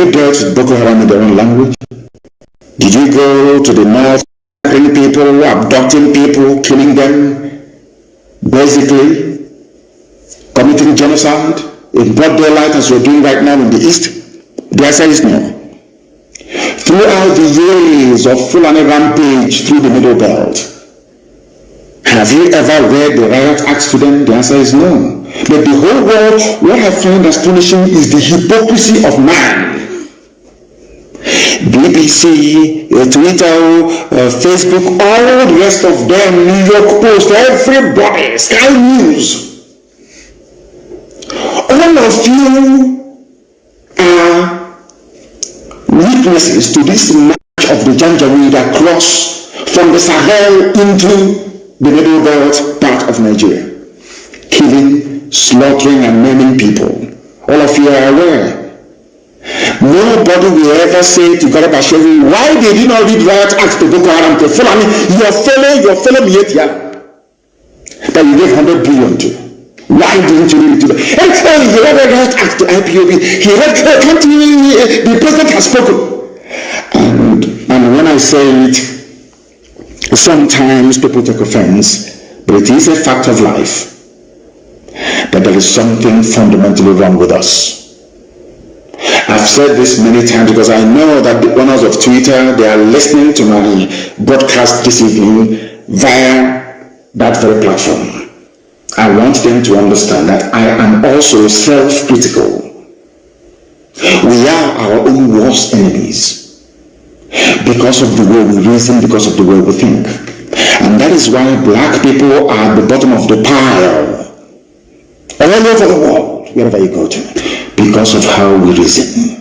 you dealt with Boko Haram in their own language? Did you go to the north, killing people, abducting people, killing them, basically committing genocide in broad daylight as you're doing right now in the east? The answer is no. Throughout the years of Fulani rampage through the Middle Belt, have you ever read the riot acts to them? The answer is no. But the whole world, what I find astonishing is the hypocrisy of man. BBC, Twitter, Facebook, all the rest of them, New York Post, everybody, Sky News. All of you are witnesses to this march of the Janjaweed across from the Sahel into the Middle Belt part of Nigeria. Killing, slaughtering, and maiming people. All of you are aware. Nobody will ever say to God Bashevi, why did you not read riot acts to Boko Haram to Fulani, your fellow Mietia, that you gave 100 billion to? Why didn't you read it to them? And so he read a riot act to IPOB. He read, can't you, the president has spoken. And when I say it, sometimes people take offense, but it is a fact of life that there is something fundamentally wrong with us. I've said this many times because I know that the owners of Twitter, they are listening to my broadcast this evening via that very platform. I want them to understand that I am also self-critical. We are our own worst enemies because of the way we reason, because of the way we think. And that is why black people are at the bottom of the pile all over the world, wherever you go to, because of how we reason.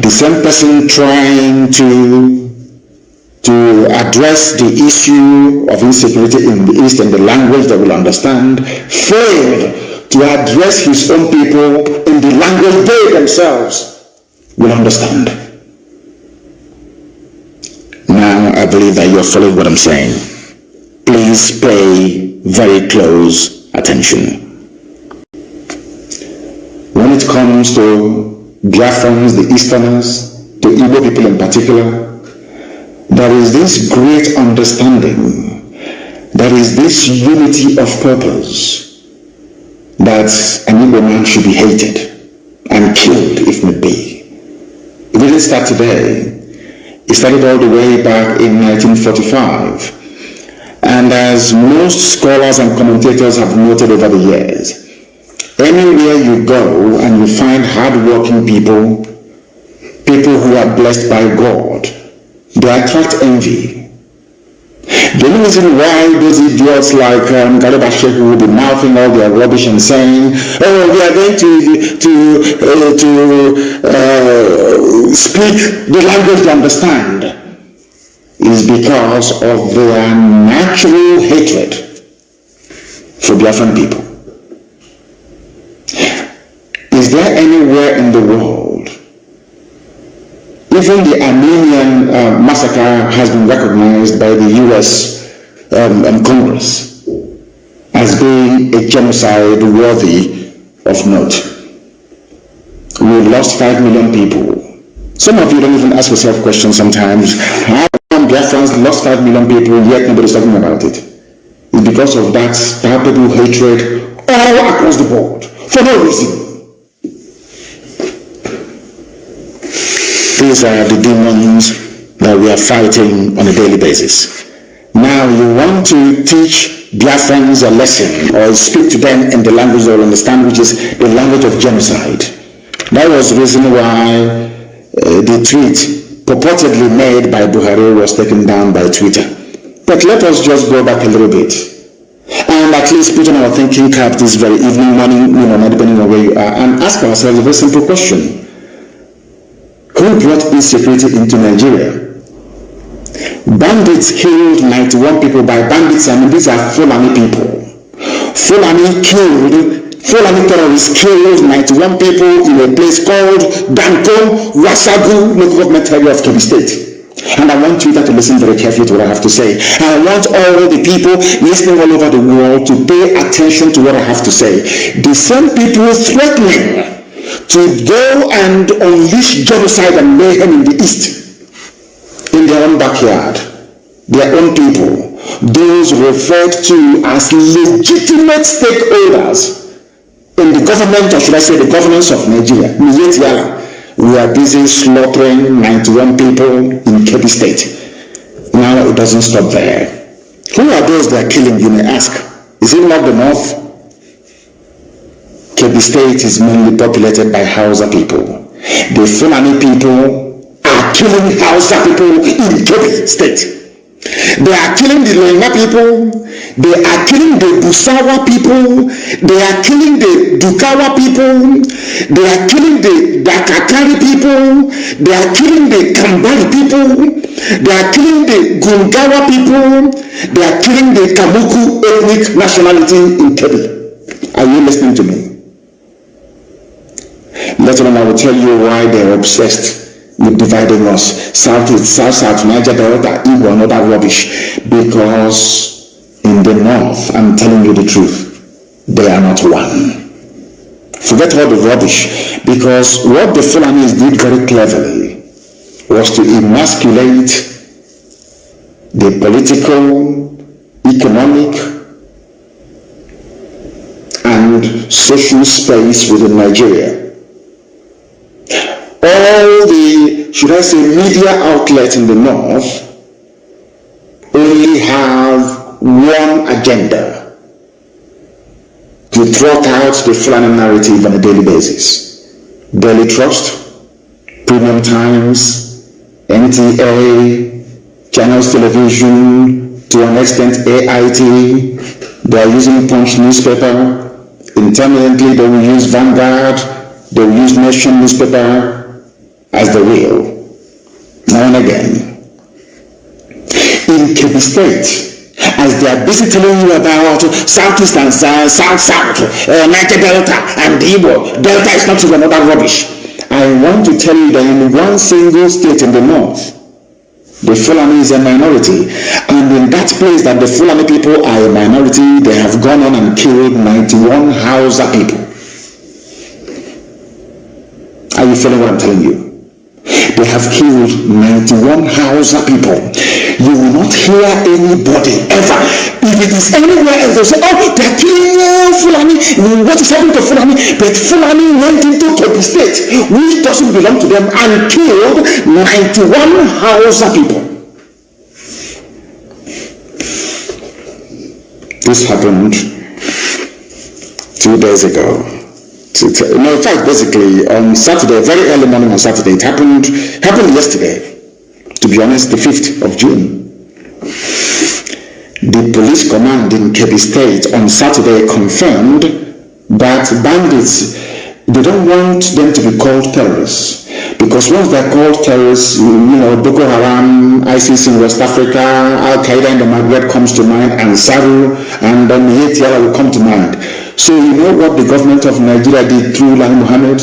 The same person trying to address the issue of insecurity in the East in the language they will understand, failed to address his own people in the language they themselves will understand. Now I believe that you're following what I'm saying. Please pay very close attention. When it comes to Biafrans, the Easterners, to Igbo people in particular, there is this great understanding, there is this unity of purpose that an Igbo man should be hated and killed if need be. It didn't start today. It started all the way back in 1945. And as most scholars and commentators have noted over the years, anywhere you go and you find hard-working people, people who are blessed by God, they attract envy. The only reason why those idiots like Gareba Sheikh will be mouthing all their rubbish and saying, oh, we are going to speak the language they understand, is because of their natural hatred for Biafran people. Is there anywhere in the world, even the Armenian massacre has been recognized by the US Congress as being a genocide worthy of note. We lost 5 million people. Some of you don't even ask yourself questions sometimes. How come Biafrans lost 5 million people yet nobody's talking about it? It's because of that palpable hatred all across the board for no reason. These are the demons that we are fighting on a daily basis. Now you want to teach Biafrans a lesson or speak to them in the language they will understand, which is the language of genocide. That was the reason why the tweet purportedly made by Buhari was taken down by Twitter. But let us just go back a little bit and at least put on our thinking cap this very evening, morning, not depending on where you are, and ask ourselves a very simple question. Who brought insecurity into Nigeria? Bandits killed 91 people. By bandits, I mean these are Fulani people. Fulani terrorists killed 91 people in a place called Dankom, Wasagu, local government area of Kebbi State. And I want you to listen very carefully to what I have to say. I want all the people listening all over the world to pay attention to what I have to say. The same people threatening to go and unleash genocide and mayhem in the East, in their own backyard, their own people, those referred to as legitimate stakeholders in the government, or should I say the governance of Nigeria. We are busy slaughtering 91 people in Kebbi State. Now it doesn't stop there. Who are those they are killing, you may ask? Is it not the North? Kebbi State is mainly populated by Hausa people. The Fulani people are killing Hausa people in Kebbi State. They are killing the Loina people. They are killing the Busawa people. They are killing the Dukawa people. They are killing the Dakakari people. They are killing the Kambari people. They are killing the Gungawa people. They are killing the Kamuku ethnic nationality in Kebbi. Are you listening to me? Later on I will tell you why they are obsessed with dividing us. South, Niger Delta, Igbo, and other rubbish. Because in the North, I'm telling you the truth, they are not one. Forget all the rubbish. Because what the Fulanis did very cleverly was to emasculate the political, economic, and social space within Nigeria. All the, should I say, media outlets in the North only have one agenda: to throw out the Fulani narrative on a daily basis. Daily Trust, Premium Times, NTA, Channels Television, to an extent AIT. They are using Punch newspaper. Intermittently they will use Vanguard. They will use Nation newspaper as the real. Now and again. In Kebbi State, as they are busy telling you about Southeast and South, Niger Delta and Igbo, Delta is not even another rubbish. I want to tell you that in one single state in the North, the Fulani is a minority. And in that place that the Fulani people are a minority, they have gone on and killed 91 Hausa people. Are you feeling what I'm telling you? They have killed 91 Hausa people. You will not hear anybody ever. If it is anywhere else, they'll say, oh, they're killing Fulani. What is happening to Fulani? But Fulani went into Kebbi State, which doesn't belong to them, and killed 91 Hausa people. This happened 2 days ago. No, in fact, basically on Saturday, very early morning on Saturday, it happened yesterday, to be honest, the 5th of June. The police command in Kebbi State on Saturday confirmed that bandits, they don't want them to be called terrorists, because once they're called terrorists, Boko Haram, ISIS in West Africa, Al-Qaeda in the Maghreb comes to mind, and Saru, and then Yetiara will come to mind. So you know what the government of Nigeria did through Lai Mohammed,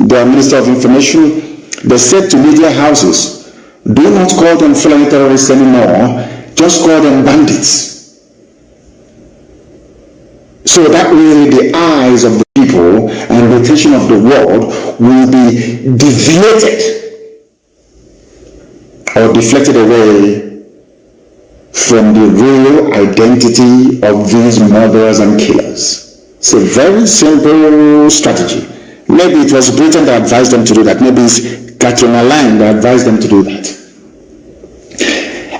their Minister of Information? They said to media houses, do not call them Fulani terrorists anymore, just call them bandits. So that way the eyes of the people and the attention of the world will be deviated or deflected away from the real identity of these murderers and killers. It's a very simple strategy. Maybe it was Britain that advised them to do that. Maybe it's Katrina Line that advised them to do that.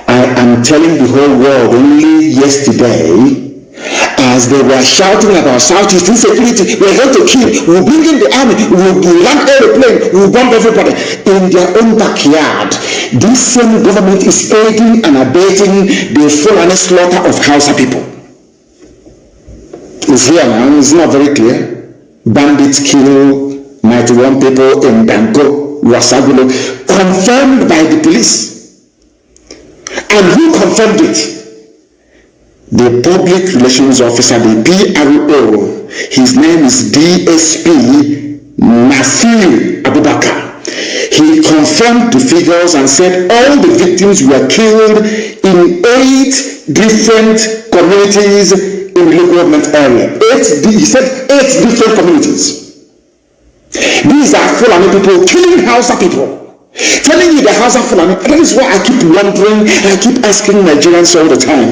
I am telling the whole world only yesterday, as they were shouting about Southeast insecurity, we're going to kill, we'll bring in the army, we'll land airplane, we'll bomb everybody. In their own backyard, this same government is aiding and abetting the Fulani slaughter of Hausa people. It's here now, it's not very clear. Bandits kill 91 people in Danko, Wasagulo, confirmed by the police. And who confirmed it? The public relations officer, the PRO. His name is DSP Nasir Abubakar. He confirmed the figures and said all the victims were killed in 8 different communities in the local government area. He said 8 different communities. These are Fulani people killing Hausa people. Telling you the Hausa Fulani. That is why I keep wondering, I keep asking Nigerians all the time,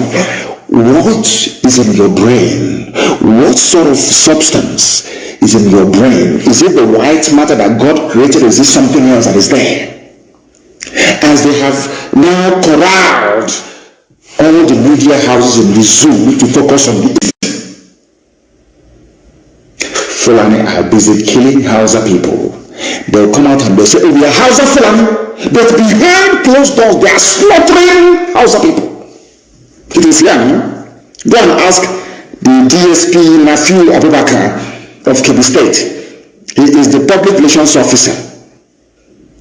what is in your brain? What sort of substance is in your brain? Is it the white matter that God created? Is it something else that is there? As they have now corralled all the media houses in the zoo to focus on the East, Fulani are busy killing Hausa people. They'll come out and they'll say, oh, we are Hausa Fulani, but behind closed doors they are slaughtering Hausa people. It is here. Go and ask the DSP Nafiu Abubakar of Kebbi State. He is the public relations officer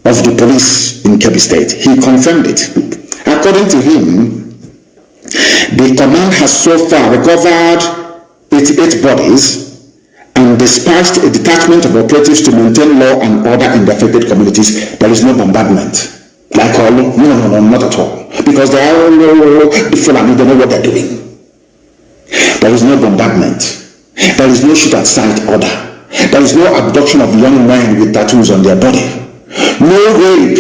of the police in Kebbi State. He confirmed it. According to him, the command has so far recovered 88 bodies and dispatched a detachment of operatives to maintain law and order in the affected communities. There is no bombardment. Like all, no, not at all. Because they are the Fulani, they know what they're doing. There is no bombardment. There is no shoot at sight order. There is no abduction of young men with tattoos on their body. No rape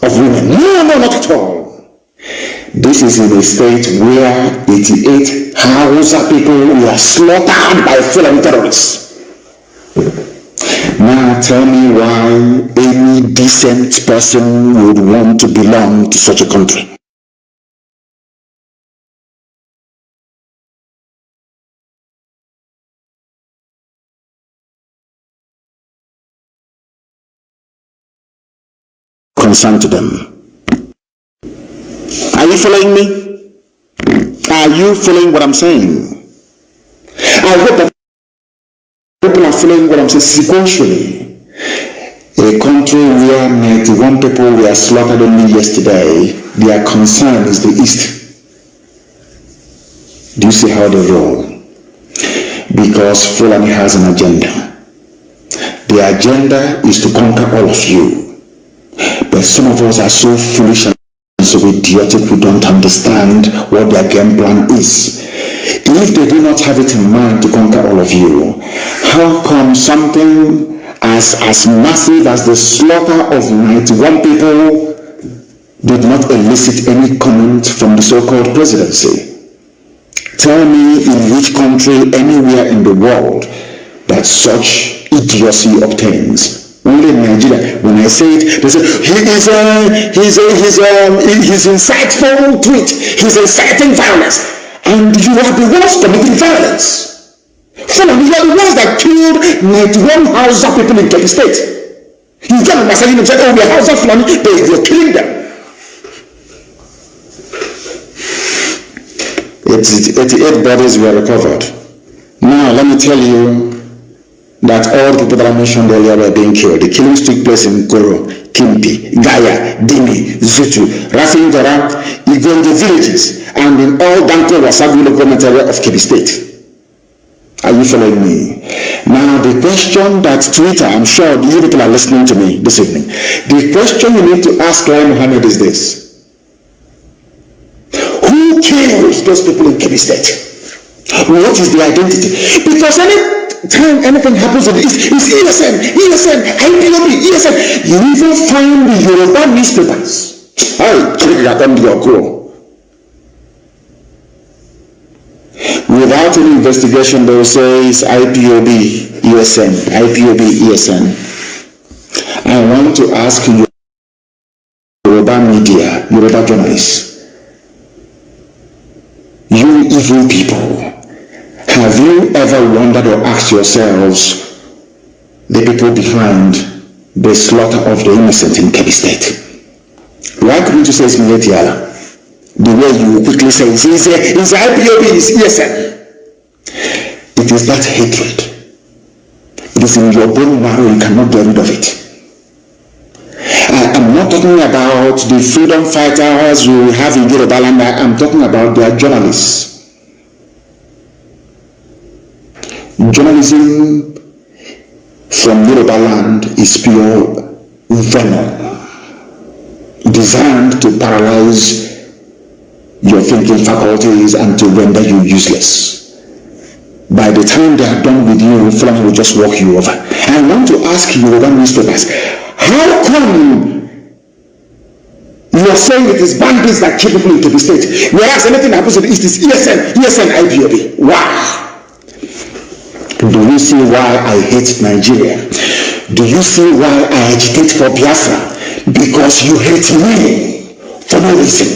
of women. No, not at all. This is in a state where 88 Hausa people were slaughtered by Fulani terrorists. Now tell me why any decent person would want to belong to such a country. Concerned to them. Are you following me? Are you following what I'm saying? I hope that people are following what I'm saying sequentially. A country where 91 people were slaughtered only yesterday, their concern is the East. Do you see how they roll? Because Fulani has an agenda. The agenda is to conquer all of you. But some of us are so foolish and so idiotic we don't understand what their game plan is. If they do not have it in mind to conquer all of you, how come something as massive as the slaughter of 91 people did not elicit any comment from the so-called presidency? Tell me in which country anywhere in the world that such idiocy obtains. Only in Nigeria. When I say it, they say his insightful tweet, he's inciting violence, and you are the ones committing violence. Fulani, you are the ones that killed 91 Hausa people in Kebbi State. You can't imagine them saying, oh, we are Hausa Fulani, you're killing them. 88 bodies were recovered. Now let me tell you that all the people that I mentioned earlier were being killed. The killings took place in Koro, Kimpi, Gaya, Dimi, Zutu, Rafindara, Igongo villages, and in all Danko Wasagu local government area of Kebbi State. Are you following me? Now the question that Twitter, I'm sure you people are listening to me this evening. The question you need to ask Mohammed is this: who kills those people in Kebbi State? What is the identity? Because any time anything happens in the East, it's ESN, IPOB, ESN. You even find the Yoruba newspapers. Without any investigation, they will say it's IPOB, ESN, IPOB, ESN. I want to ask Yoruba media, Yoruba journalists, you evil people, have you ever wondered or asked yourselves the people behind the slaughter of the innocent in Kebbi State? Why couldn't you say it's Miletiala? The way you quickly say it's IPOB, it's ESN. It is that hatred. It is in your bone marrow, you cannot get rid of it. I'm not talking about the freedom fighters we have in Yoruba land. I'm talking about their journalists. Journalism from Yoruba land is pure venom, designed to paralyze your thinking faculties and to render you useless. by the time they are done with you, Fulani will just walk you over. I want to ask you, Yoruba newspapers, how come you are saying it is bandits that kill people in Kebbi State, whereas anything that happens in the East is ESN, IPOB? Wow! Do you see why I hate Nigeria? Do you see why I agitate for Biafra? Because you hate me for no reason,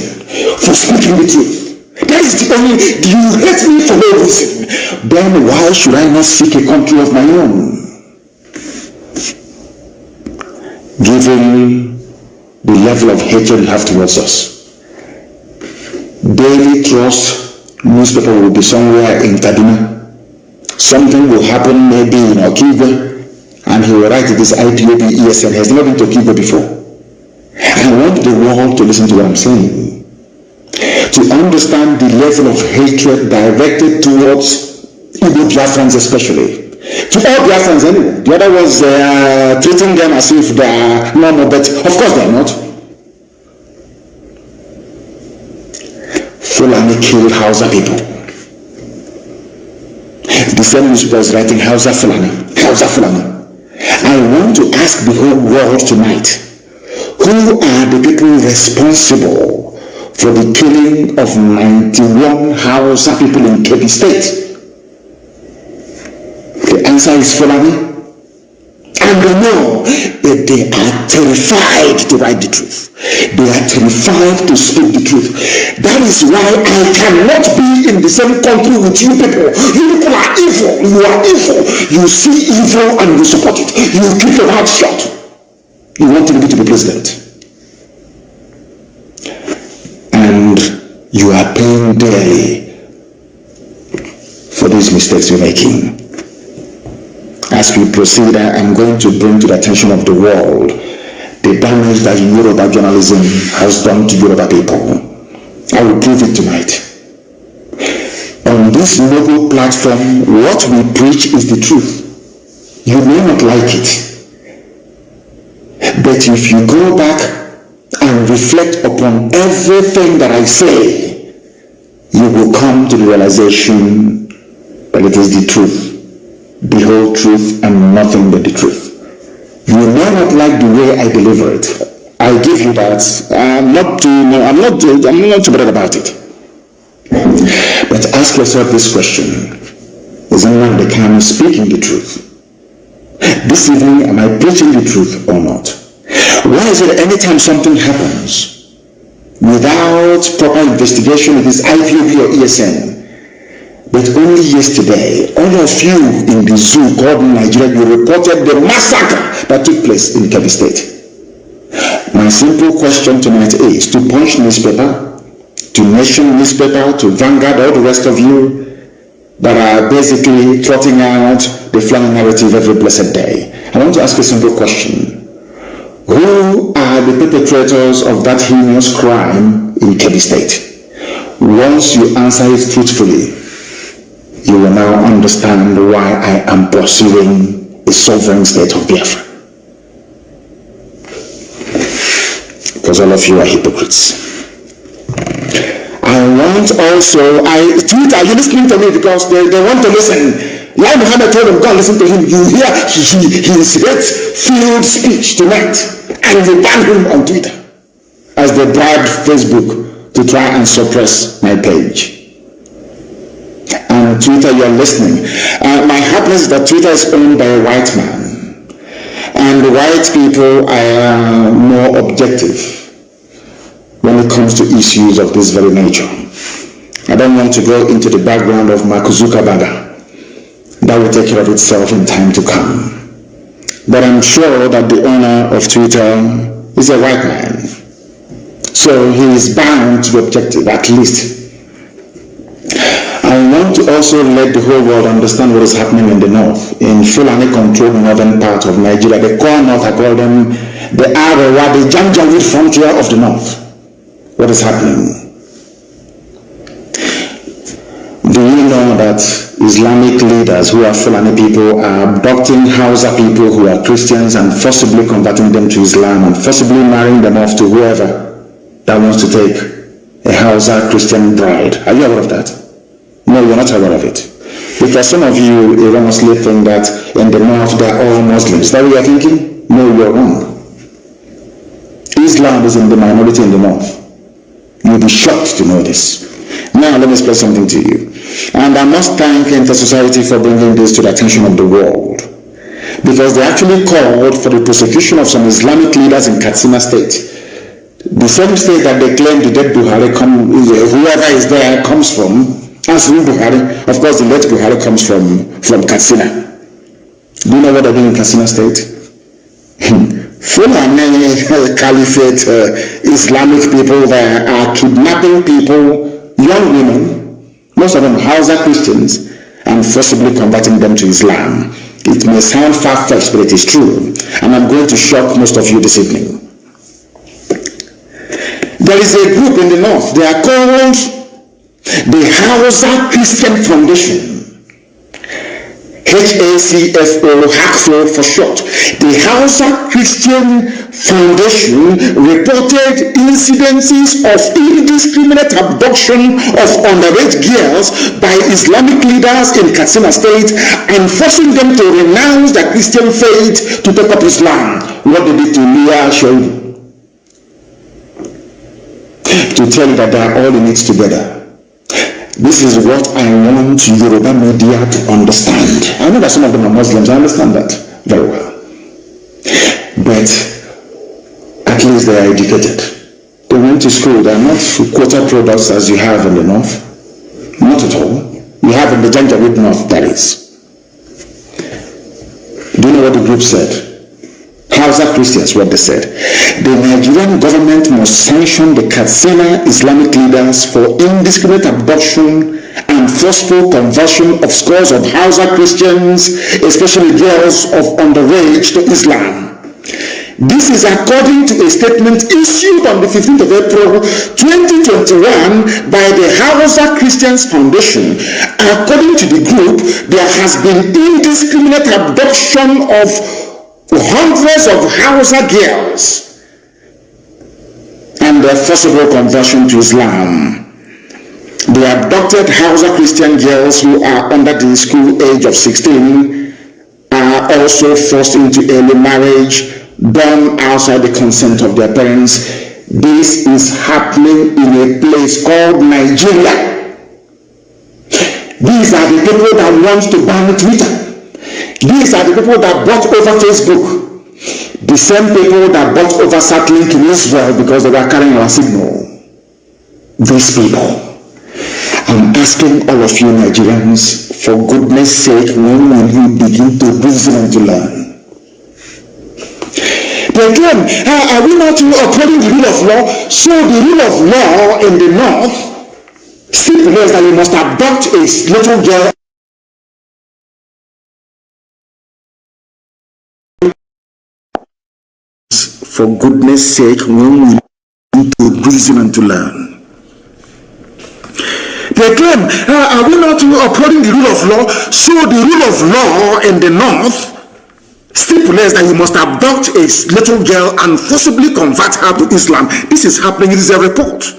for speaking the truth. That is the only, you hate me for no reason. Then why should I not seek a country of my own? Given the level of hatred you have towards us, Daily Trust newspaper will be somewhere in Kaduna. Something will happen maybe in Okigwe, and he will write this IPOB ESN. He has never been to Okigwe before. I want the world to listen to what I'm saying, to understand the level of hatred directed towards Igbo Biafrans especially. To all Biafrans anyway. The other was treating them as if they are normal, but of course they are not. Fulani killed Hausa people. The same newspaper is writing Hausa Fulani. I want to ask the whole world tonight, who are the people responsible for the killing of 91 Hausa people in Kebbi State? The answer is Fulani. And they know that they are terrified to write the truth. They are terrified to speak the truth. That is why I cannot be in the same country with you people. You people are evil. You are evil. You see evil and you support it. You keep your mouth shut. You want me to be president. And you are paying dearly for these mistakes you're making. As we proceed, I am going to bring to the attention of the world the damage that Yoruba journalism has done to Yoruba people. I will prove it tonight. On this noble platform, what we preach is the truth. You may not like it, but if you go back and reflect upon everything that I say, you will come to the realization that it is the truth. The whole truth and nothing but the truth. You may not like the way I deliver it. I give you that. I'm not too bad about it. But ask yourself this question: is Nnamdi Kanu speaking the truth? This evening, am I preaching the truth or not? Why is it anytime something happens without proper investigation, it is IPOB or ESN? But only yesterday, all of you in the zoo called Nigeria, you reported the massacre that took place in Kebbi State. My simple question tonight is to Punch newspaper, to Nation newspaper, to Vanguard, all the rest of you that are basically trotting out the Fulani narrative every blessed day. I want to ask a simple question. Who are the perpetrators of that heinous crime in Kebbi State? Once you answer it truthfully, you will now understand why I am pursuing a sovereign state of Biafra. Because all of you are hypocrites. I want also, Twitter, are you listening to me? Because they want to listen. Like Muhammad told them, go and listen to him. You hear his hate-filled speech tonight, and you ban him on Twitter as they bribed Facebook to try and suppress my page. And Twitter, you're listening. My happiness is that Twitter is owned by a white man. And the white people are more objective when it comes to issues of this very nature. I don't want to go into the background of Mark Zuckerberg. That will take care of itself in time to come. But I'm sure that the owner of Twitter is a white man. So he is bound to be objective, at least. I want to also let the whole world understand what is happening in the north, in Fulani-controlled northern part of Nigeria. The core north, I call them the Arawa, the Janjaweed frontier of the north. What is happening? Do you know that Islamic leaders who are Fulani people are abducting Hausa people who are Christians and forcibly converting them to Islam and forcibly marrying them off to whoever that wants to take a Hausa Christian bride? Are you aware of that? No, you're not aware of it. Because some of you erroneously think that in the north they are all Muslims. Is that what you are thinking? No, you are wrong. Islam is in the minority in the north. You'll be shocked to know this. Now let me explain something to you. And I must thank Inter-Society for bringing this to the attention of the world. Because they actually called for the prosecution of some Islamic leaders in Katsina State. The same state that they claim the dead Buhari, whoever is there comes from. As Buhari, of course the late Buhari comes from Katsina. Do you know what they're doing in Katsina State? Fulani Caliphate Islamic people there are kidnapping people, young women, most of them Hausa Christians, and forcibly converting them to Islam. It may sound far-fetched, but it is true. And I'm going to shock most of you this evening. There is a group in the north. They are called the Hausa Christian Foundation. HACFO for short. The Hausa Christian Foundation reported incidences of indiscriminate abduction of underage girls by Islamic leaders in Katsina State and forcing them to renounce their Christian faith to take up Islam. What they did to Leah showed to tell you that they are all in it together. This is what I want Yoruba media to understand. I know that some of them are Muslims. I understand that very well. But at least they are educated. They went to school. They are not quota products as you have in the north. Not at all. You have in the Janjaweed north, that is. Do you know what the group said? Hausa Christians, what they said. The Nigerian government must sanction the Katsina Islamic leaders for indiscriminate abduction and forceful conversion of scores of Hausa Christians, especially girls of underage, to Islam. This is according to a statement issued on the 15th of April 2021 by the Hausa Christians Foundation. According to the group, there has been indiscriminate abduction of hundreds of Hausa girls and their forcible conversion to Islam. The abducted Hausa Christian girls who are under the school age of 16 are also forced into early marriage done outside the consent of their parents. This is happening in a place called Nigeria. These are the people that want to ban Twitter. These are the people that bought over Facebook. The same people that bought over Starlink in Israel because they were carrying our signal. These people. I'm asking all of you Nigerians, for goodness sake, when will you begin to reason and to learn? But again, are we not according to the rule of law? So the rule of law in the north stipulates that you must abduct a little girl. For goodness sake, when we need to reason and to learn. They claim, are we not upholding the rule of law? So the rule of law in the north stipulates that you must abduct a little girl and forcibly convert her to Islam. This is happening. It is a report.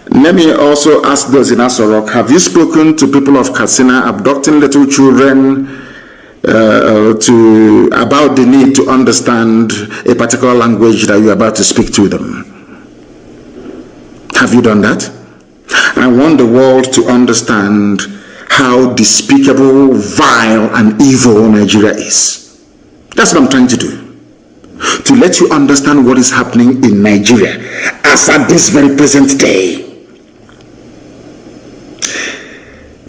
Let me also ask those in Asorok, have you spoken to people of Katsina abducting little children about the need to understand a particular language that you're about to speak to them? Have you done that? I want the world to understand how despicable, vile, and evil Nigeria is. That's what I'm trying to do. To let you understand what is happening in Nigeria as at this very present day.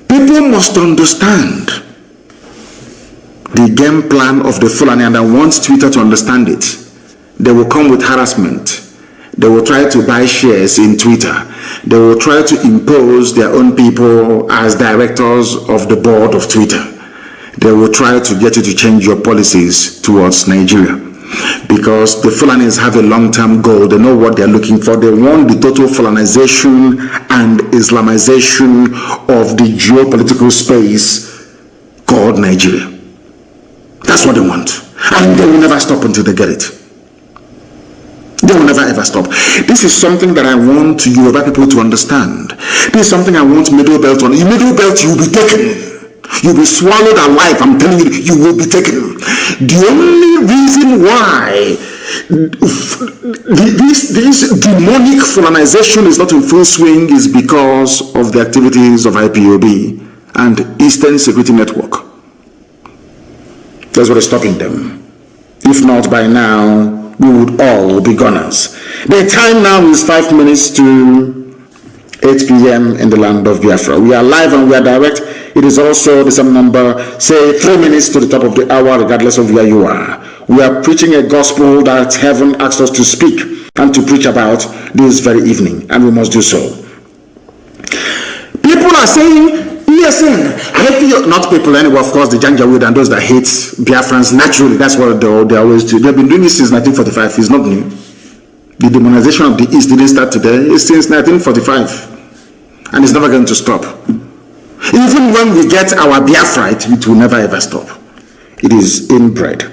People must understand the game plan of the Fulani, and I want Twitter to understand it. They will come with harassment. They will try to buy shares in Twitter. They will try to impose their own people as directors of the board of Twitter. They will try to get you to change your policies towards Nigeria. Because the Fulanis have a long-term goal. They know what they're looking for. They want the total Fulanization and Islamization of the geopolitical space called Nigeria. That's what they want. And they will never stop until they get it. They will never ever never stop. This is something that I want Yoruba people to understand. This is something I want Middle Belt to understand. In Middle Belt, you'll be taken. You'll be swallowed alive. I'm telling you, you will be taken. The only reason why this demonic colonization is not in full swing is because of the activities of IPOB and Eastern Security Network. That's what is stopping them. If not, by now, we would all be gunners. The time now is 5 minutes to 8 p.m. in the land of Biafra. We are live and we are direct. It is also the same number, say 3 minutes to the top of the hour, regardless of where you are. We are preaching a gospel that heaven asked us to speak and to preach about this very evening, and we must do so. People are saying, ESN, not people anyway, of course, the Janjaweed and those that hate Biafrans, naturally, that's what they always do. They've been doing this since 1945, it's not new. The demonization of the East didn't start today, it's since 1945, and it's never going to stop. Even when we get our Biafra, it will never ever stop. It is inbred.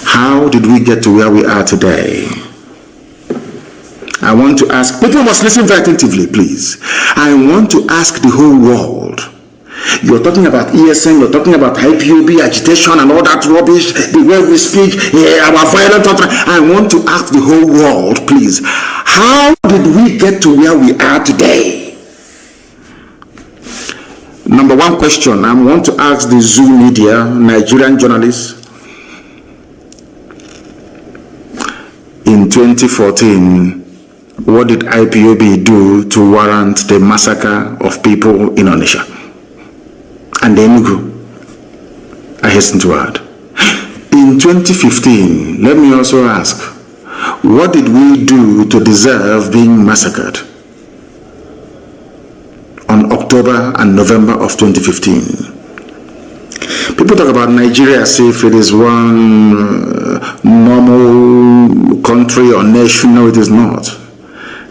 How did we get to where we are today? I want to ask, people must listen very attentively, please. I want to ask the whole world. You're talking about ESN, you're talking about IPOB, agitation and all that rubbish, the way we speak, our violent thought. I want to ask the whole world, please. How did we get to where we are today? Number one question, I want to ask the Zoo media, Nigerian journalists. In 2014, what did IPOB do to warrant the massacre of people in Onitsha and Enugu? I hasten to add. In 2015, let me also ask, what did we do to deserve being massacred on October and November of 2015? People talk about Nigeria as if it is one normal country or nation. No, it is not.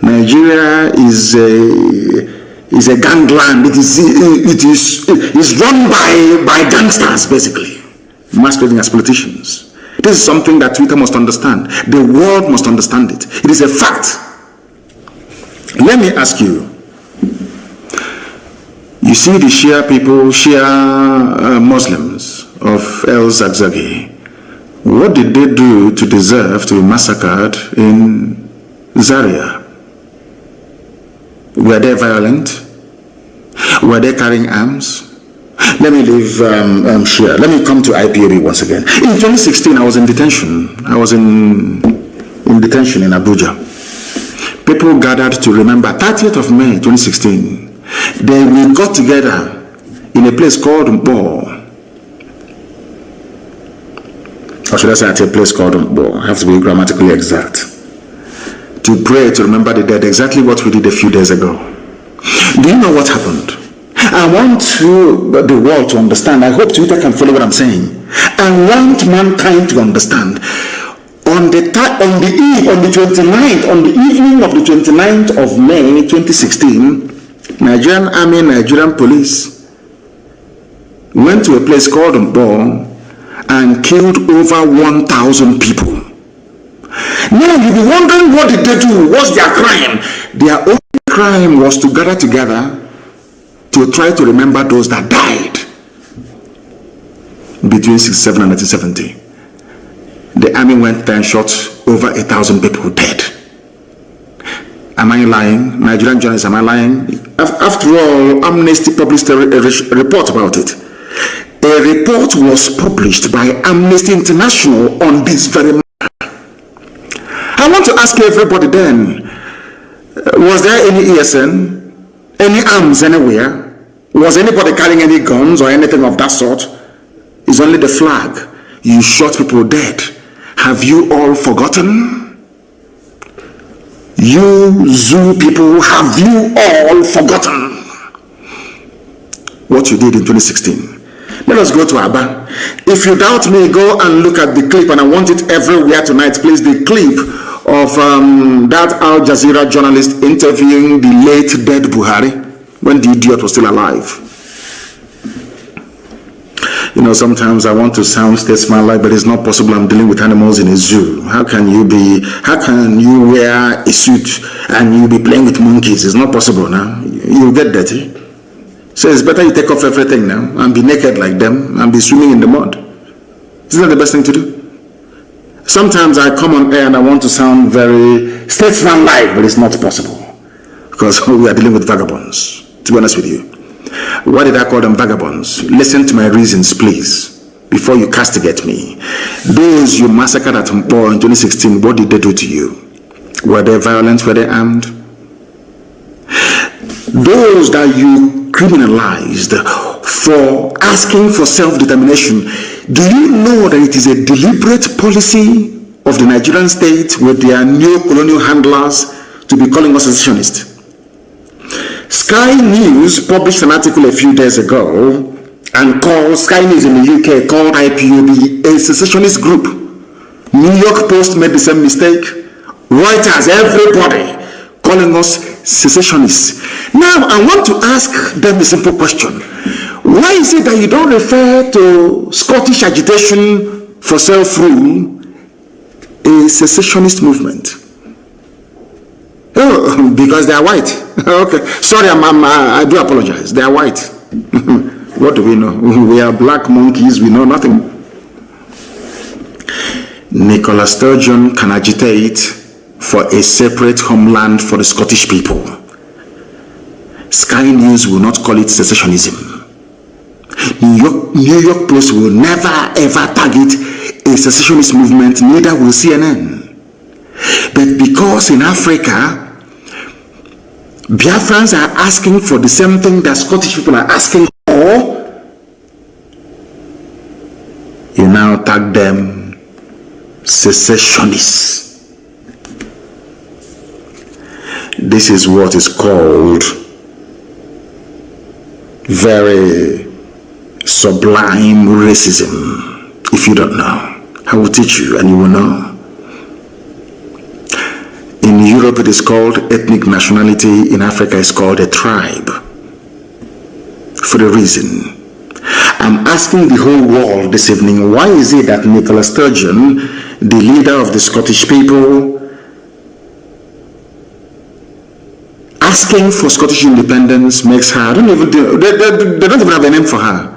Nigeria is a gangland. It is run by gangsters, basically, masquerading as politicians. This is something that Twitter must understand. The world must understand it. It is a fact. Let me ask you. You see the Shia people, Shia Muslims of El Zagzagi. What did they do to deserve to be massacred in Zaria? Were they violent? Were they carrying arms? Let me leave Shia. Let me come to IPOB once again. In 2016, I was in detention. I was in detention in Abuja. People gathered to remember 30th of May 2016. Then we got together in a place called Kpomo. Or should I say at a place called Kpomo? I have to be grammatically exact. To pray, to remember the dead, exactly what we did a few days ago. Do you know what happened? I want the world to understand. I hope Twitter can follow what I'm saying. I want mankind to understand. On the evening of the 29th of May 2016, Nigerian Army, Nigerian Police went to a place called Kpomo and killed over 1,000 people. Now you'll be wondering, what did they do? What's their crime? Their only crime was to gather together to try to remember those that died between 1967 and 1970. The army went there and shot over 1,000 people dead. Am I lying? Nigerian journalists, am I lying? After all, Amnesty published a report about it. A report was published by Amnesty International on this very matter. I want to ask everybody then, was there any ESN, any arms anywhere? Was anybody carrying any guns or anything of that sort? It's only the flag. You shot people dead. Have you all forgotten? You Zoo people, have you all forgotten what you did in 2016? Let us go to Aba. If you doubt me, go and look at the clip, and I want it everywhere tonight, please. The clip of that Al Jazeera journalist interviewing the late dead Buhari when the idiot was still alive. You know, sometimes I want to sound statesman-like, but it's not possible. I'm dealing with animals in a zoo. How can you wear a suit and you be playing with monkeys? It's not possible now. You'll get dirty. So it's better you take off everything now and be naked like them and be swimming in the mud. Isn't that the best thing to do? Sometimes I come on air and I want to sound very statesman-like, but it's not possible because we are dealing with vagabonds, to be honest with you. Why did I call them vagabonds? Listen to my reasons, please, before you castigate me. Those you massacred at Kpomo in 2016, what did they do to you? Were they violent? Were they armed? Those that you criminalized for asking for self-determination, do you know that it is a deliberate policy of the Nigerian state with their neo-colonial handlers to be calling us secessionists? Sky News published an article a few days ago and called Sky News in the UK called IPOB a secessionist group. New York Post made the same mistake. Reuters, everybody calling us secessionists. Now, I want to ask them a simple question. Why is it that you don't refer to Scottish agitation for self-rule a secessionist movement? Oh, because they are white. Okay, sorry, I do apologize. They are white. What do we know? We are black monkeys, we know nothing. Nicola Sturgeon can agitate for a separate homeland for the Scottish people. Sky News will not call it secessionism. New York Post will never ever target a secessionist movement, neither will CNN. But because in Africa, Biafrans are asking for the same thing that Scottish people are asking for, you now tag them secessionists. This is what is called very sublime racism. If you don't know, I will teach you and you will know. In Europe it is called ethnic nationality, in Africa it's called a tribe. For a reason. I'm asking the whole world this evening, why is it that Nicola Sturgeon, the leader of the Scottish people, asking for Scottish independence makes her, they don't even have a name for her.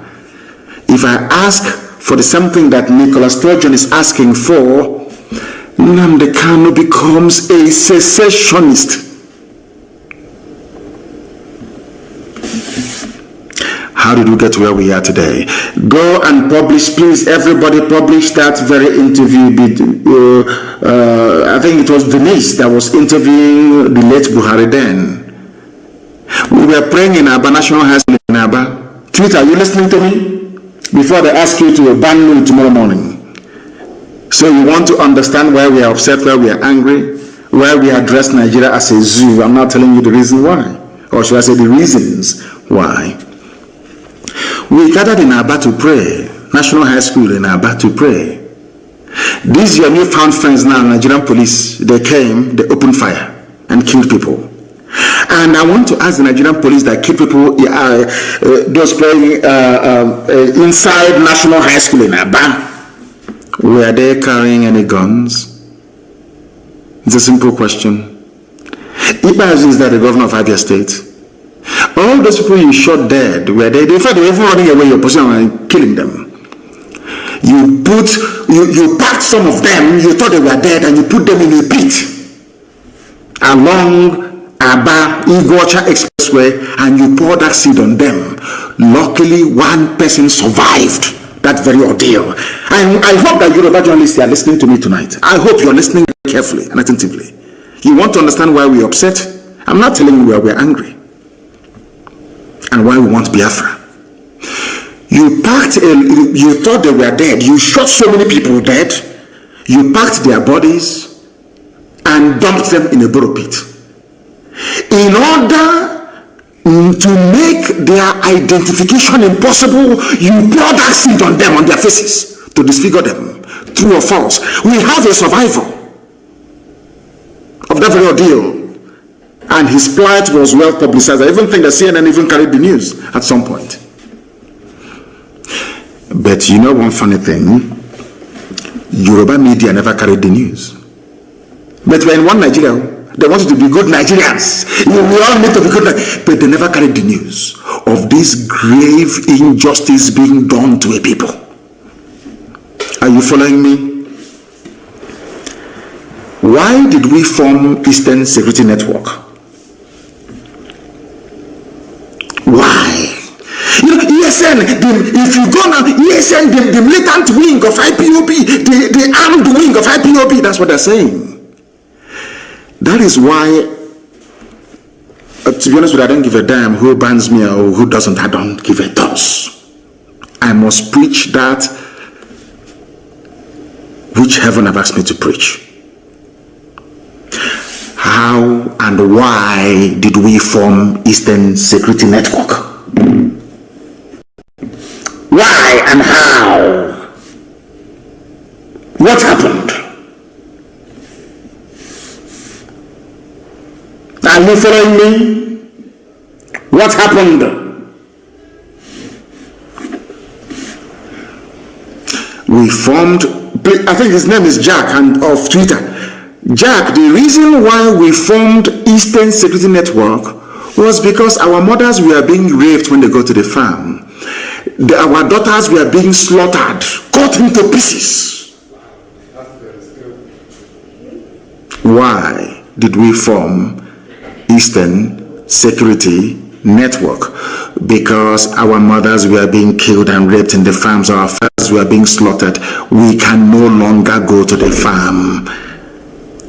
If I ask for the something that Nicola Sturgeon is asking for, Nnamdi Kanu becomes a secessionist. How did we get to where we are today? Go and publish, please, everybody publish that very interview. I think it was Venice that was interviewing the late Buhari then. We were praying in Aba National High School in Aba. Twitter, are you listening to me? Before they ask you to ban me tomorrow morning. So you want to understand why we are upset, why we are angry, why we address Nigeria as a zoo. I'm not telling you the reason why. Or should I say the reasons why. We gathered in Aba to pray. National High School in Aba to pray. These your newfound friends now, Nigerian police, they came, they opened fire and killed people. And I want to ask the Nigerian police that kill people, those playing inside National High School in Aba, were they carrying any guns? It's a simple question. Ibaz is that the governor of Abia State. All those people you shot dead, were they? In fact, they were even running away your position and killing them. You packed some of them, you thought they were dead, and you put them in a pit along Aba Iguacha Expressway, and you poured that seed on them. Luckily, one person survived that very ordeal. I hope that Yoruba journalists are listening to me tonight. I hope you're listening carefully and attentively. You want to understand why we're upset? I'm not telling you why we're angry and why we want Biafra. You thought they were dead. You shot so many people dead. You packed their bodies and dumped them in a borrow pit. In order to make their identification impossible, you pour that seed on them, on their faces, to disfigure them. True or false? We have a survivor of that very ordeal, and his plight was well publicized. I even think that CNN even carried the news at some point. But you know one funny thing? Yoruba media never carried the news. But we're in one Nigeria. They wanted to be good Nigerians. We all need to be good, but they never carried the news of this grave injustice being done to a people. Are you following me? Why did we form Eastern Security Network? Why? You know, ESN, if you go now, ESN, the militant wing of IPOB, the armed wing of IPOB, that's what they're saying. That is why, to be honest with you, I don't give a damn who bans me or who doesn't. I don't give a toss. I must preach that which heaven have asked me to preach. How and why did we form Eastern Security Network? Why and how? What happened? Are you following me? What happened? We formed, I think his name is Jack and of Twitter. Jack, the reason why we formed Eastern Security Network was because our mothers were being raped when they go to the farm. Our daughters were being slaughtered, cut into pieces. Why did we form Eastern Security Network? Because our mothers were being killed and raped in the farms, our fathers were being slaughtered. We can no longer go to the farm.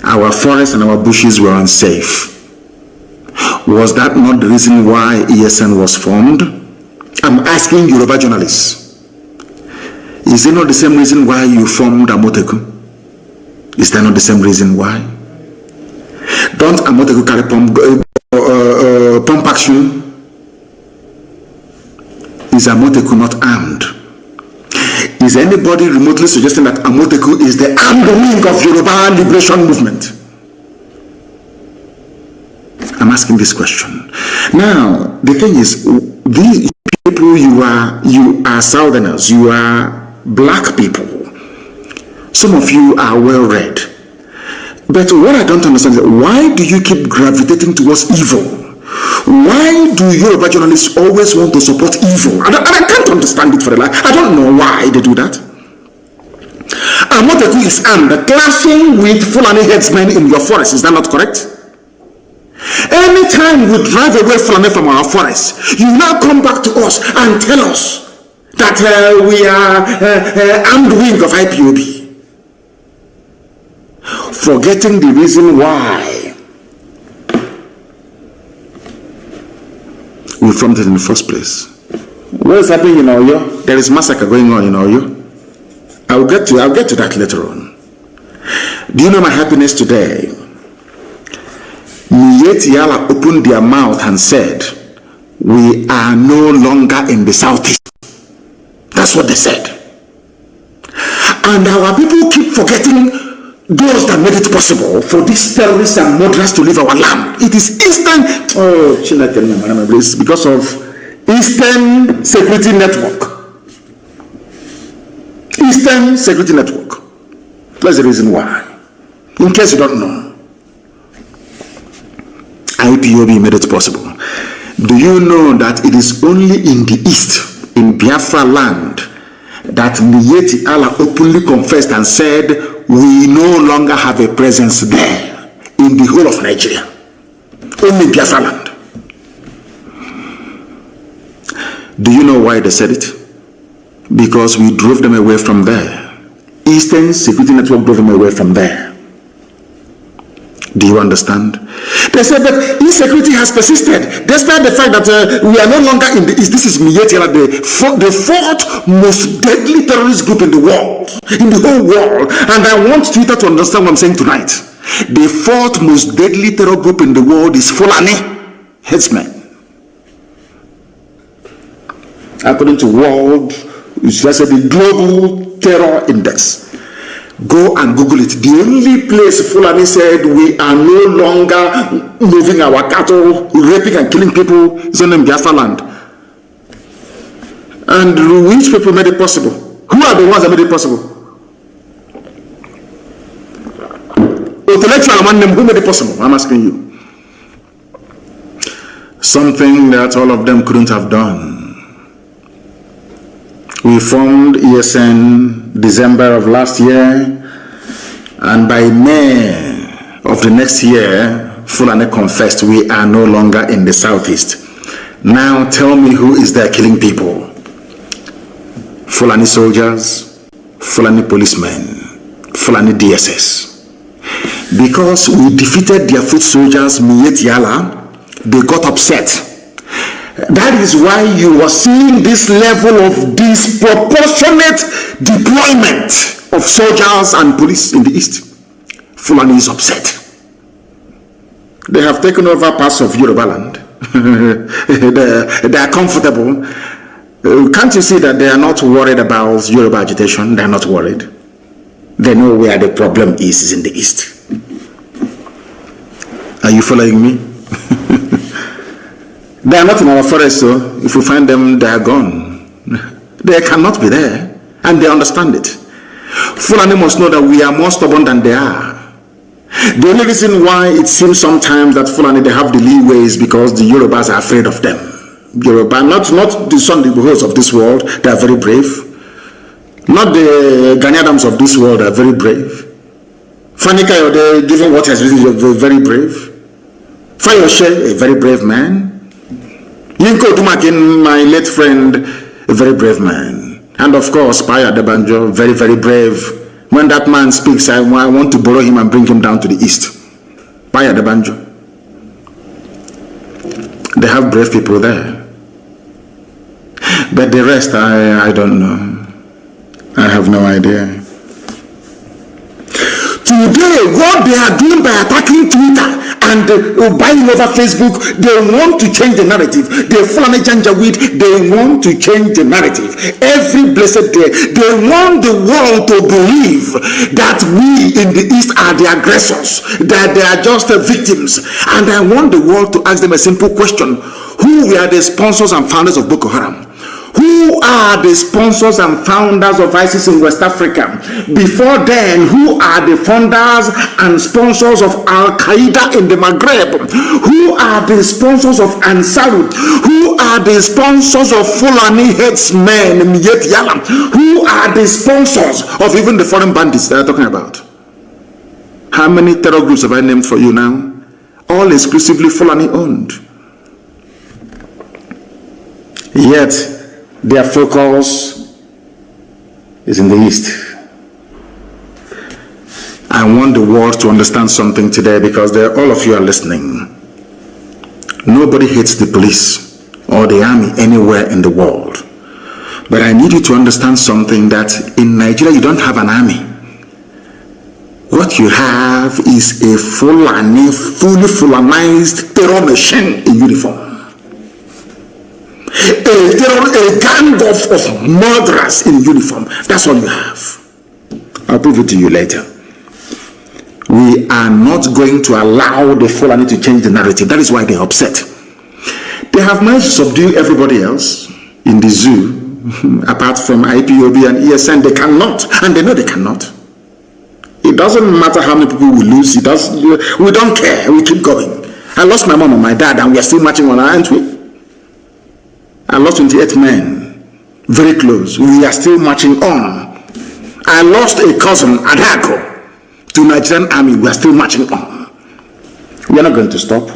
Our forests and our bushes were unsafe. Was that not the reason why ESN was formed? I'm asking Yoruba journalists. Is it not the same reason why you formed Amoteku? Is that not the same reason why? Don't Amoteku carry pump action? Is Amoteku not armed? Is anybody remotely suggesting that Amoteku is the armed wing of Yoruba liberation movement? I'm asking this question. Now, the thing is, these people, you are Southerners, you are black people. Some of you are well read. But what I don't understand is, why do you keep gravitating towards evil? Why do Yoruba journalists always want to support evil? I can't understand it for the life. I don't know why they do that. Amoteku is armed, clashing with Fulani headsmen in your forest. Is that not correct? Anytime we drive away Fulani from our forest, you now come back to us and tell us that we are armed wing of IPOB. Forgetting the reason why we formed it in the first place. What is happening in Oyo? There is massacre going on in Oyo. I'll get to that later on. Do you know my happiness today? Miyetti Allah opened their mouth and said, we are no longer in the southeast. That's what they said. And our people keep forgetting those that made it possible for these terrorists and murderers to leave our land. It is Eastern, it's because of Eastern Security Network. Eastern Security Network. That's the reason why. In case you don't know, IPOB made it possible. Do you know that it is only in the east, in Biafra land, that Miyetti Allah openly confessed and said, we no longer have a presence there in the whole of Nigeria. Only Biafra land. Do you know why they said it? Because we drove them away from there. Eastern Security Network drove them away from there. Do you understand? They said that insecurity has persisted, despite the fact that we are no longer in the east. This is Miyetti Allah, the fourth most deadly terrorist group in the world, in the whole world. And I want Twitter to understand what I'm saying tonight. The fourth most deadly terror group in the world is Fulani headsmen. According to the Global Terror Index. Go and Google it. The only place Fulani said we are no longer moving our cattle, raping and killing people is on Biafra land. And which people made it possible? Who are the ones that made it possible? Intellectual among them, who made it possible? I'm asking you. Something that all of them couldn't have done. We formed ESN December of last year, and by May of the next year, Fulani confessed we are no longer in the southeast. Now tell me who is there killing people? Fulani soldiers, Fulani policemen, Fulani DSS. Because we defeated their foot soldiers, Miyet Yala, they got upset. That is why you are seeing this level of disproportionate deployment of soldiers and police in the east. Fulani is upset. They have taken over parts of Yoruba land. they are comfortable. Can't you see that they are not worried about Yoruba agitation? They are not worried. They know where the problem is in the east. Are you following me? They are not in our forest, so if we find them, they are gone. They cannot be there, and they understand it. Fulani must know that we are more stubborn than they are. The only reason why it seems sometimes that Fulani, they have the leeway is because the Yorubas are afraid of them. Yoruba, not the Sunday Igbohos of this world, they are very brave. Not the Ghanaians of this world are very brave. Fanika Yode, given what has been very brave. Fayoshe, a very brave man. Yinko Dumakin, my late friend, a very brave man. And of course, Paya Debanjo, very, very brave. When that man speaks, I want to borrow him and bring him down to the east. Paya Debanjo. They have brave people there. But the rest, I don't know. I have no idea. Today, what they are doing by attacking Twitter and buying over Facebook, they want to change the narrative. They Fulani Janjaweed, they want to change the narrative. Every blessed day, they want the world to believe that we in the East are the aggressors, that they are just victims. And I want the world to ask them a simple question. Who were the sponsors and founders of Boko Haram? Who are the sponsors and founders of ISIS in West Africa? Before then, who are the founders and sponsors of Al-Qaeda in the Maghreb? Who are the sponsors of Ansarut? Who are the sponsors of Fulani headsmen in Miyet Yalam? Who are the sponsors of even the foreign bandits that I'm talking about? How many terror groups have I named for you now? All exclusively Fulani owned. Yet, their focus is in the East. I want the world to understand something today because all of you are listening. Nobody hates the police or the army anywhere in the world. But I need you to understand something, that in Nigeria you don't have an army. What you have is a fully Fulanized terror machine in uniform. A gang of murderers in uniform. That's all you have. I'll prove it to you later. We are not going to allow the Fulani to change the narrative. That is why they're upset. They have managed to subdue everybody else in the zoo, apart from IPOB and ESN. They cannot, and they know they cannot. It doesn't matter how many people we lose. We don't care. We keep going. I lost my mom and my dad, and we are still marching on, aren't we? I lost 28 men, very close. We are still marching on. I lost a cousin, Adako, to Nigerian army. We are still marching on. We are not going to stop.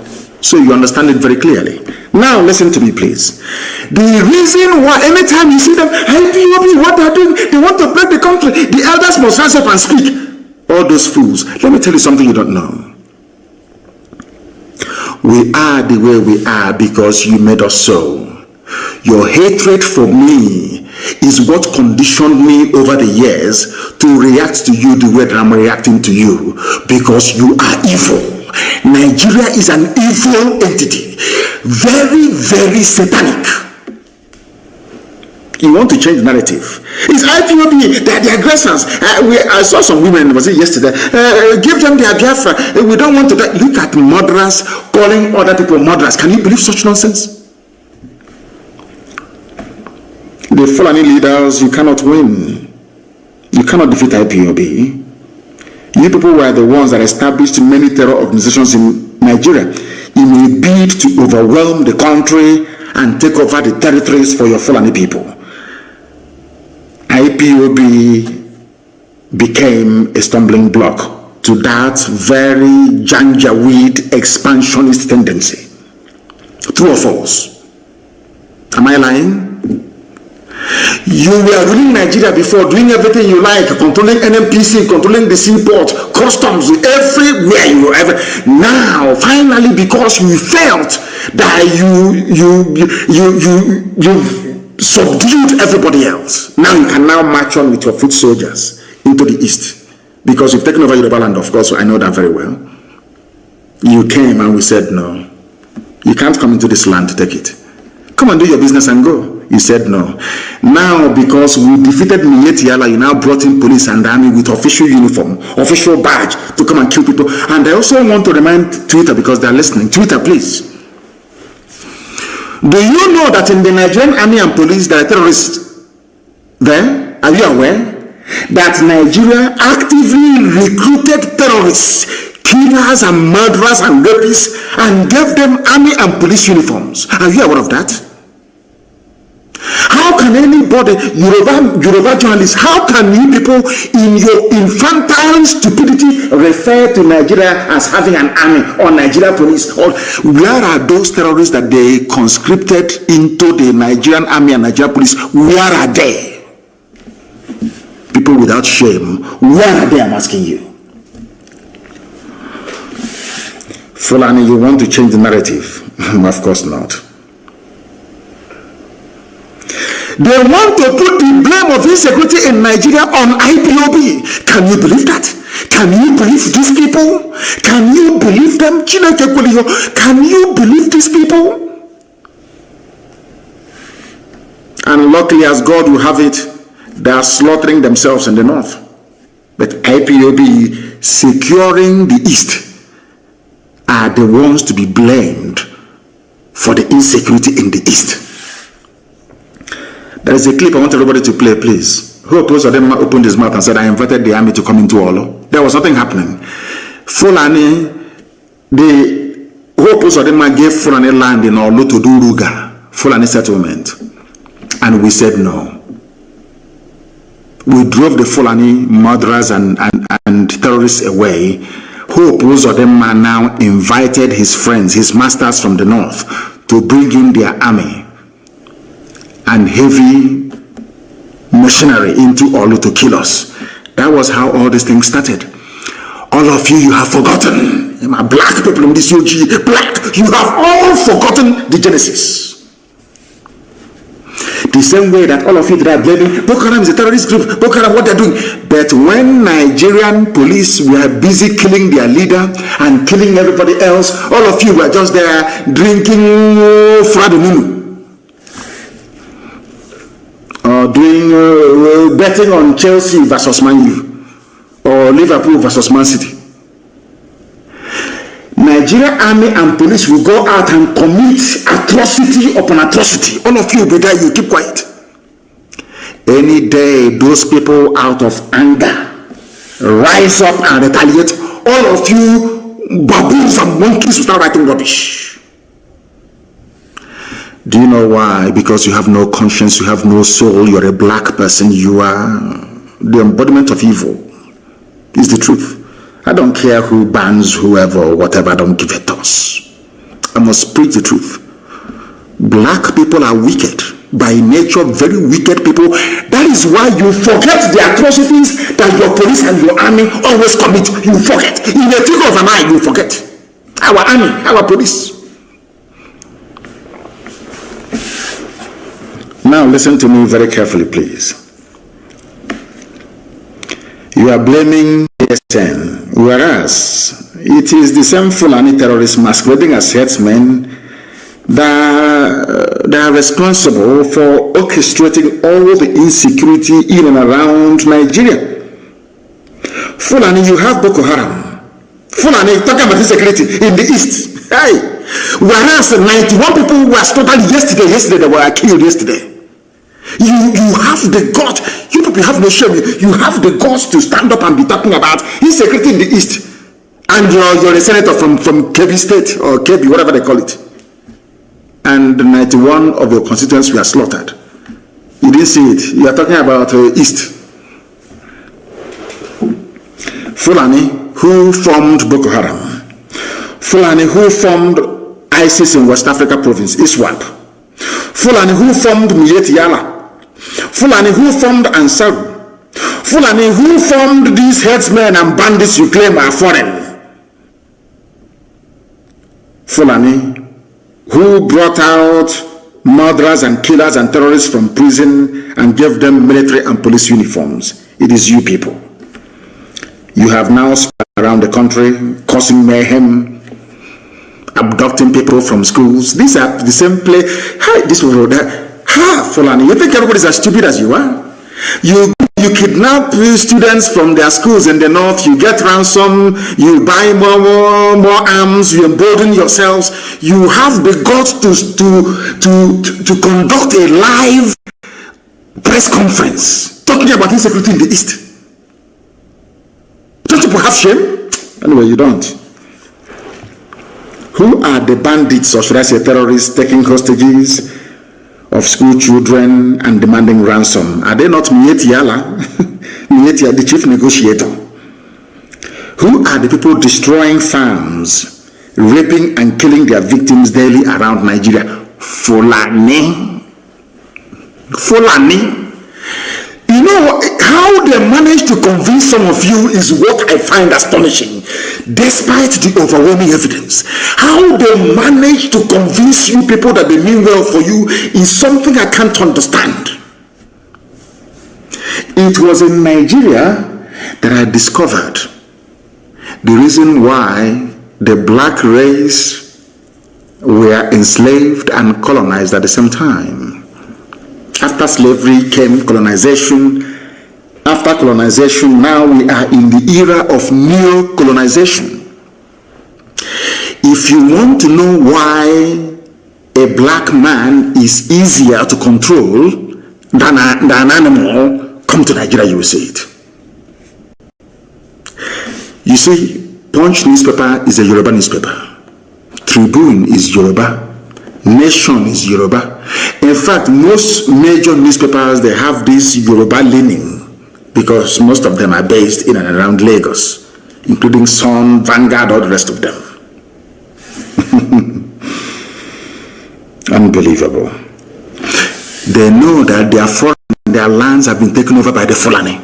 So you understand it very clearly. Now listen to me, please. The reason why anytime you see them, IPOB, what they are doing, they want to break the country. The elders must rise up and speak. All those fools. Let me tell you something you don't know. We are the way we are because you made us so. Your hatred for me is what conditioned me over the years to react to you the way that I'm reacting to you, because you are evil. Nigeria is an evil entity, very, very satanic. You want to change the narrative. It's IPOB, they are the aggressors. I saw some women, was it yesterday? Give them their Biafra. We don't want to die. Look at murderers calling other people murderers. Can you believe such nonsense? The Fulani leaders, you cannot win. You cannot defeat IPOB. You people were the ones that established many terror organizations in Nigeria in a bid to overwhelm the country and take over the territories for your Fulani people. IPOB became a stumbling block to that very janjaweed expansionist tendency. True or false? Am I lying? You were ruling Nigeria before, doing everything you like, controlling NMPC, controlling the seaport, customs, everywhere you were ever. Now, finally, because you felt that you've subdued everybody else, now you can now march on with your foot soldiers into the east. Because you've taken over Yoruba land, of course, so I know that very well. You came and we said, no, you can't come into this land to take it. Come and do your business and go. You said no. Now, because we defeated Mietiala, you now brought in police and army with official uniform, official badge to come and kill people. And I also want to remind Twitter, because they're listening. Twitter, please. Do you know that in the Nigerian army and police there are terrorists there? Are you aware that Nigeria actively recruited terrorists, killers and murderers and rapists, and gave them army and police uniforms? Are you aware of that? How can anybody, Yoruba journalists, how can you people in your infantile stupidity refer to Nigeria as having an army or Nigeria police? Or where are those terrorists that they conscripted into the Nigerian army and Nigeria police? Where are they? People without shame, where are they? I'm asking you. Fulani, you want to change the narrative? Of course not. They want to put the blame of insecurity in Nigeria on IPOB. Can you believe that? Can you believe these people? Can you believe them? Can you believe these people? And luckily, as God will have it, they are slaughtering themselves in the north. But IPOB securing the east are the ones to be blamed for the insecurity in the east. There is a clip I want everybody to play, please. Who opposed them opened his mouth and said, I invited the army to come into Olo. There was nothing happening. Fulani, the who opposed them gave Fulani land in Olo to do Ruga, Fulani settlement. And we said no. We drove the Fulani murderers and terrorists away. Who opposed them now invited his friends, his masters from the north, to bring in their army and heavy machinery into Olu to kill us. That was how all these things started. All of you have forgotten. My black people in this UG, black, you have all forgotten the Genesis. The same way that all of you that are blaming Boko Haram is a terrorist group, Boko Haram, what they're doing. But when Nigerian police were busy killing their leader and killing everybody else, all of you were just there drinking Fradununu. Doing betting on Chelsea versus Man U or Liverpool versus Man City. Nigeria army and police will go out and commit atrocity upon atrocity. All of you will be there, you keep quiet. Any day those people out of anger rise up and retaliate, all of you baboons and monkeys will start writing rubbish. Do you know why? Because you have no conscience, you have no soul, you're a black person, you are the embodiment of evil. It's the truth. I don't care who bans whoever or whatever, I don't give a toss. I must preach the truth. Black people are wicked. By nature, very wicked people. That is why you forget the atrocities that your police and your army always commit. You forget. In the twinkle of an eye, you forget. Our army, our police. Now listen to me very carefully, please. You are blaming ASN, whereas it is the same Fulani terrorists masquerading as headsmen that are responsible for orchestrating all the insecurity in and around Nigeria. Fulani, you have Boko Haram. Fulani, talking about insecurity in the east. Hey. Whereas 91 people were slaughtered yesterday they were killed yesterday. You have the guts. You people have no shame. You have the guts to stand up and be talking about insecurity in the East. And you're a senator from Kebbi State, or Kebbi, whatever they call it. And 91 of your constituents were slaughtered. You didn't see it. You are talking about East. Fulani, who formed Boko Haram. Fulani, who formed ISIS in West Africa province, ISWAP. Fulani, who formed Miyetti Allah. Fulani, who formed Ansaru. Fulani, who formed these headsmen and bandits you claim are foreign. Fulani, who brought out murderers and killers and terrorists from prison and gave them military and police uniforms. It is you people. You have now spread around the country, causing mayhem, abducting people from schools. These are the same place. Hi, this was that. Ha, Fulani, you think everybody's as stupid as you are? You kidnap students from their schools in the north, you get ransom, you buy more arms, you embolden yourselves. You have the guts to conduct a live press conference talking about insecurity in the East. Don't you have shame? Anyway, you don't. Who are the bandits, or should I say terrorists, taking hostages of school children and demanding ransom? Are they not Miyetti Allah, Miyetti, the chief negotiator? Who are the people destroying farms, raping and killing their victims daily around Nigeria? Fulani. Fulani. You know, how they manage to convince some of you is what I find astonishing, despite the overwhelming evidence. How they manage to convince you people that they mean well for you is something I can't understand. It was in Nigeria that I discovered the reason why the black race were enslaved and colonized at the same time. After slavery came colonization. After colonization, now we are in the era of neo-colonization. If you want to know why a black man is easier to control than an animal, come to Nigeria, you will see it. You see, Punch newspaper is a Yoruba newspaper. Tribune is Yoruba. Nation is Yoruba. In fact, most major newspapers, they have this Yoruba leaning because most of them are based in and around Lagos, including Sun, Vanguard, all the rest of them. Unbelievable. They know that their lands have been taken over by the Fulani.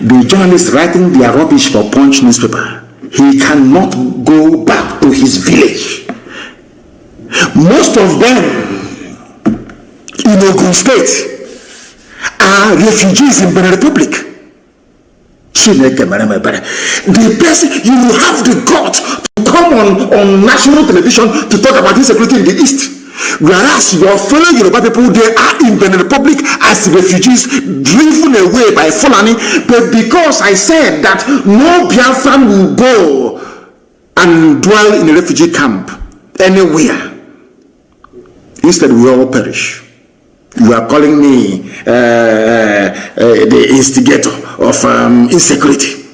The journalist writing their rubbish for Punch newspaper, he cannot go back to his village. Most of them in Ogun State are refugees in Benin Republic. The person, you have the guts to come on national television to talk about insecurity in the East. Whereas your fellow Yoruba people, they are in Benin Republic as refugees driven away by Fulani. But because I said that no Biafran will go and dwell in a refugee camp anywhere, instead we all perish. You are calling me the instigator of insecurity.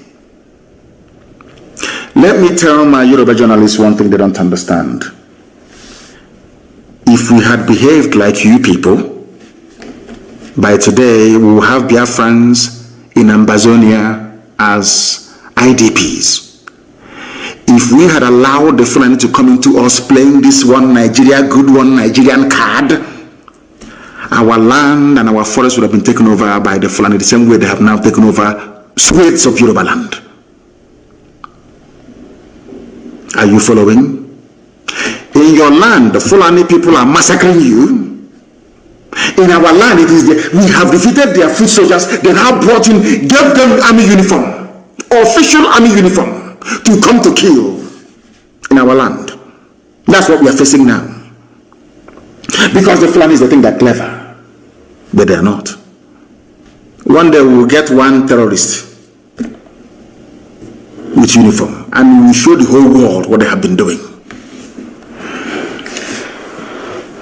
Let me tell my Yoruba journalists one thing they don't understand. If we had behaved like you people, by today we will have Biafrans in Ambazonia as IDPs. If we had allowed the Fulani to come into us playing this one Nigeria, good one Nigerian card, our land and our forests would have been taken over by the Fulani the same way they have now taken over swathes of Yoruba land. Are you following? In your land, the Fulani people are massacring you. In our land, we have defeated their foot soldiers. They have brought in, gave them army uniform, official army uniform, to come to kill in our land. That's what we are facing now. Because the Fulanis, they think they're clever, but they're not. One day we will get one terrorist with uniform, and we will show the whole world what they have been doing.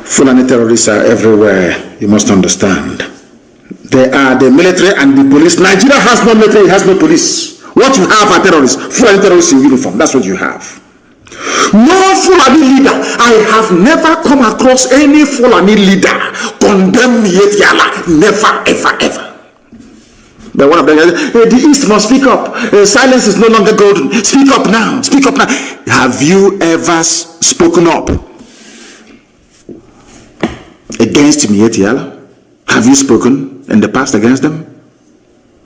Fulani terrorists are everywhere You must understand. They are the military and the police. Nigeria has no military, it has no police. What you have are terrorists, foreign terrorists in uniform. That's what you have. No Fulani leader. I have never come across any Fulani leader condemn Yetiala. Never, ever, ever. But one of them, the East must speak up. Silence is no longer golden. Speak up now. Speak up now. Have you ever spoken up against Yetiala? Have you spoken in the past against them?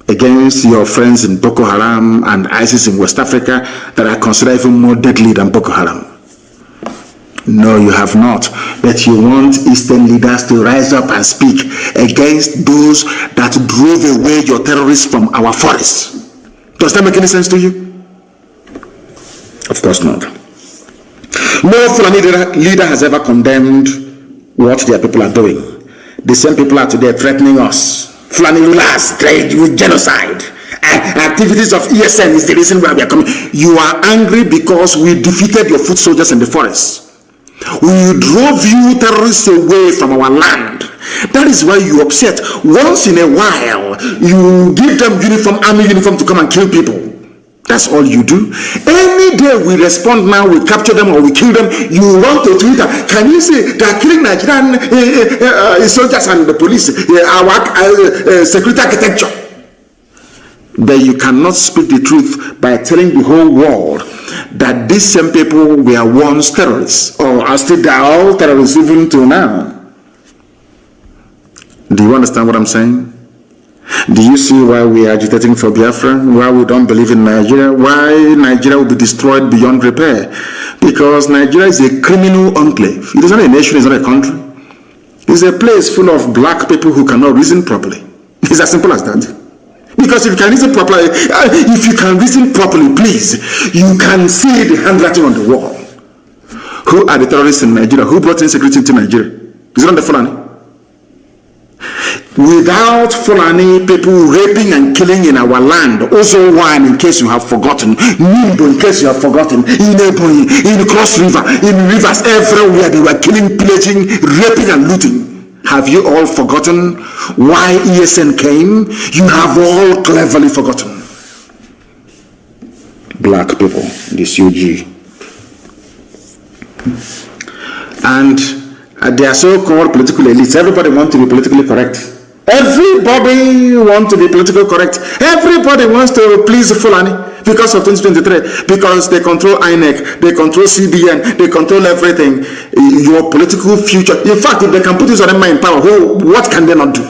Against your friends in Boko Haram and ISIS in West Africa that are considered even more deadly than Boko Haram? No, you have not. But you want Eastern leaders to rise up and speak against those that drove away your terrorists from our forests. Does that make any sense to you? Of course not. No Fulani leader has ever condemned what their people are doing. The same people are today threatening us. Fulani rulers trade with genocide. Activities of ESN is the reason why we are coming. You are angry because we defeated your foot soldiers in the forest. We drove you terrorists away from our land. That is why you upset. Once in a while, you give them army uniform to come and kill people. That's all you do. Any day we respond now, we capture them or we kill them, you run to Twitter. Can you see they are killing Nigerian soldiers and the police, our security architecture? But you cannot speak the truth by telling the whole world that these same people were once terrorists, or are still they are all terrorists even till now. Do you understand what I'm saying? Do you see why we are agitating for Biafra? Why we don't believe in Nigeria? Why Nigeria will be destroyed beyond repair? Because Nigeria is a criminal enclave. It is not a nation, it's not a country. It's a place full of black people who cannot reason properly. It's as simple as that. Because if you can reason properly, please, you can see the handwriting on the wall. Who are the terrorists in Nigeria? Who brought insecurity into Nigeria? Is it not the Fulani? Without Fulani people raping and killing in our land, also one, in case you have forgotten, Nimbo, in case you have forgotten, in Ebony, in Cross River, in rivers everywhere, they were killing, pillaging, raping and looting. Have you all forgotten why ESN came? You have all cleverly forgotten. Black people, this UG. And they are so-called political elites. Everybody wants to be politically correct. Everybody wants to be politically correct. Everybody wants to please Fulani because of 2023. Because they control INEC, they control CBN, they control everything. Your political future. In fact, if they can put this on in power, what can they not do?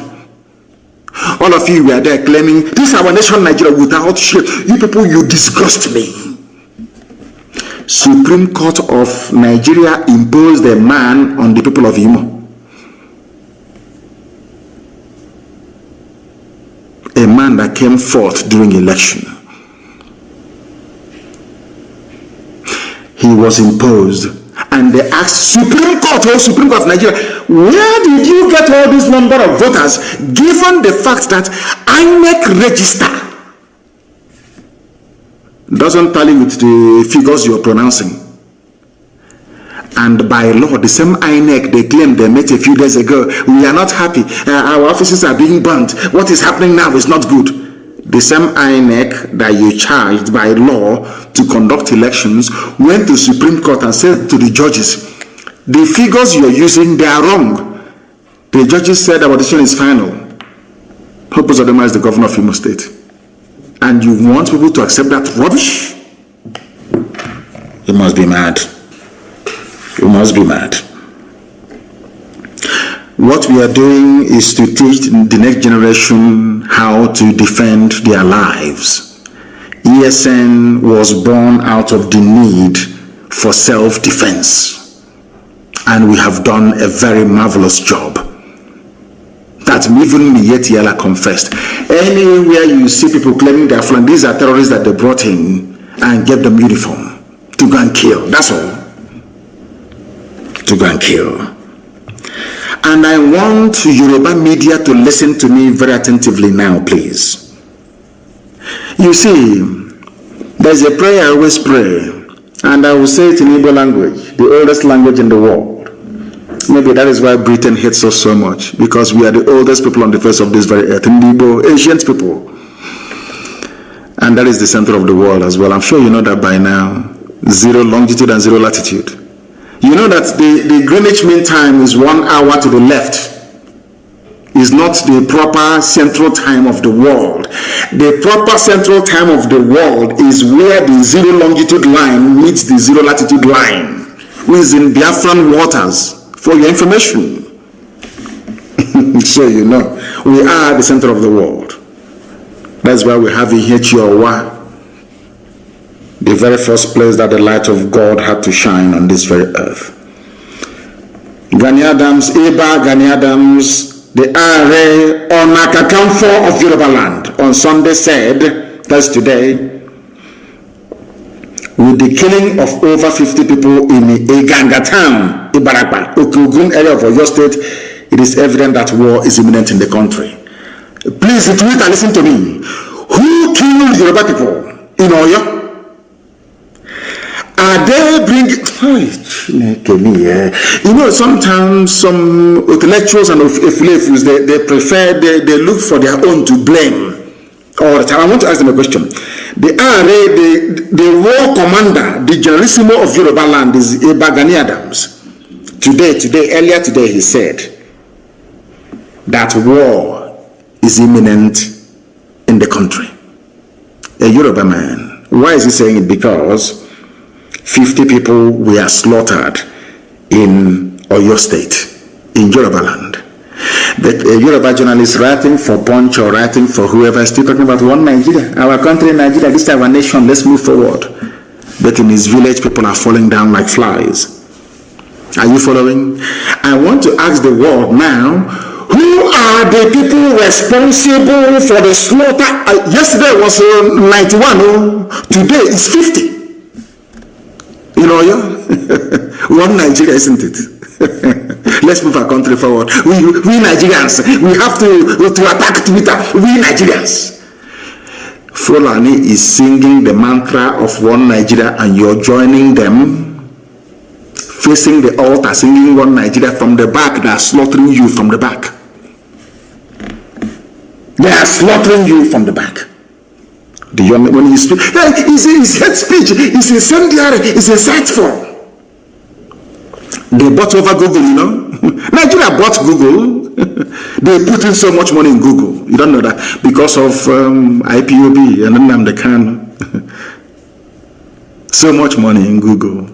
All of you were there claiming, this is our nation, Nigeria, without shit. You people, you disgust me. Supreme Court of Nigeria imposed a ban on the people of Imo. A man that came forth during election. He was imposed. And they asked Supreme Court of Nigeria, where did you get all this number of voters given the fact that INEC register doesn't tally with the figures you're pronouncing? And by law, the same INEC they claimed they met a few days ago, we are not happy, our offices are being burnt, what is happening now is not good. The same INEC that you charged by law to conduct elections went to Supreme Court and said to the judges, the figures you're using, they are wrong. The judges said our decision is final. Hope Uzodinma is the governor of Imo State. And you want people to accept that rubbish? You must be mad. You must be mad. What we are doing is to teach the next generation how to defend their lives. ESN was born out of the need for self-defense. And we have done a very marvelous job. That even Yetiala confessed. Anywhere you see people claiming they are from, these are terrorists that they brought in and gave them uniform to go and kill. That's all. To go and kill. And I want Yoruba media to listen to me very attentively now, please. You see, there's a prayer I always pray, and I will say it in Igbo language, the oldest language in the world. Maybe that is why Britain hates us so much, because we are the oldest people on the face of this very earth, Igbo, ancient people. And that is the center of the world as well. I'm sure you know that by now. 0 longitude and 0 latitude. You know that the Greenwich Mean Time is 1 hour to the left. Is not the proper central time of the world. The proper central time of the world is where the 0 longitude line meets the 0 latitude line, which is in Biafran waters, for your information. So you know, we are the center of the world. That's why we have Ihechiowa, the very first place that the light of God had to shine on this very earth. Gani Adams, Gani Adams, the Are Onakakamfo of Yoruba land, on Sunday said, that's today, with the killing of over 50 people in Iganga town, Ibarakwa, Okugun area of Oyo State, it is evident that war is imminent in the country. Please retweet and listen to me. Who killed Yoruba people in Oyo? Are they bringing... You know, sometimes some intellectuals and affiliates, they prefer, they look for their own to blame all the time. I want to ask them a question. The war commander, the generalissimo of Yoruba land is Gani Adams. Earlier today, he said that war is imminent in the country. A Yoruba man. Why is he saying it? Because 50 people were slaughtered in Oyo State, in Yoruba land. But a Yoruba journalist writing for Punch or writing for whoever is still talking about one Nigeria. Our country, Nigeria, this is our nation, let's move forward. But in his village, people are falling down like flies. Are you following? I want to ask the world now, who are the people responsible for the slaughter? Yesterday was 91, today is 50. You know, one Nigeria, isn't it? Let's move our country forward. We Nigerians, we have to attack Twitter. We Nigerians. Fulani is singing the mantra of one Nigeria, and you're joining them, facing the altar, singing one Nigeria from the back. They are slaughtering you from the back. They are slaughtering you from the back. When you speak, it's hate speech, it's incendiary, it's insightful. They bought over Google, you know. Nigeria bought Google. They put in so much money in Google. You don't know that because of IPOB and Nnamdi Kanu. So much money in Google.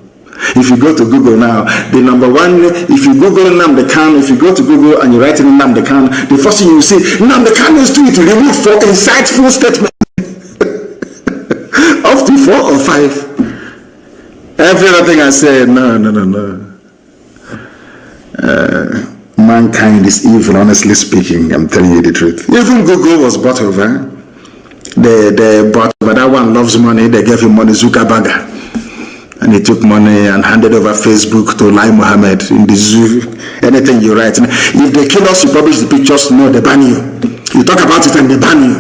If you go to Google now, the number one, if you Google Nnamdi Kanu, if you go to Google and you write in Nnamdi Kanu, the first thing you see, Nnamdi Kanu's tweet removed for insightful statement. Up to 4 or 5. Every other thing I say, no. Mankind is evil, honestly speaking. I'm telling you the truth. Even Google was bought over. They bought over. That one loves money. They gave him money, Zuckerberg. And he took money and handed over Facebook to Lai Mohammed in the zoo. Anything you write. If they kill us, you publish the pictures, no, they ban you. You talk about it and they ban you.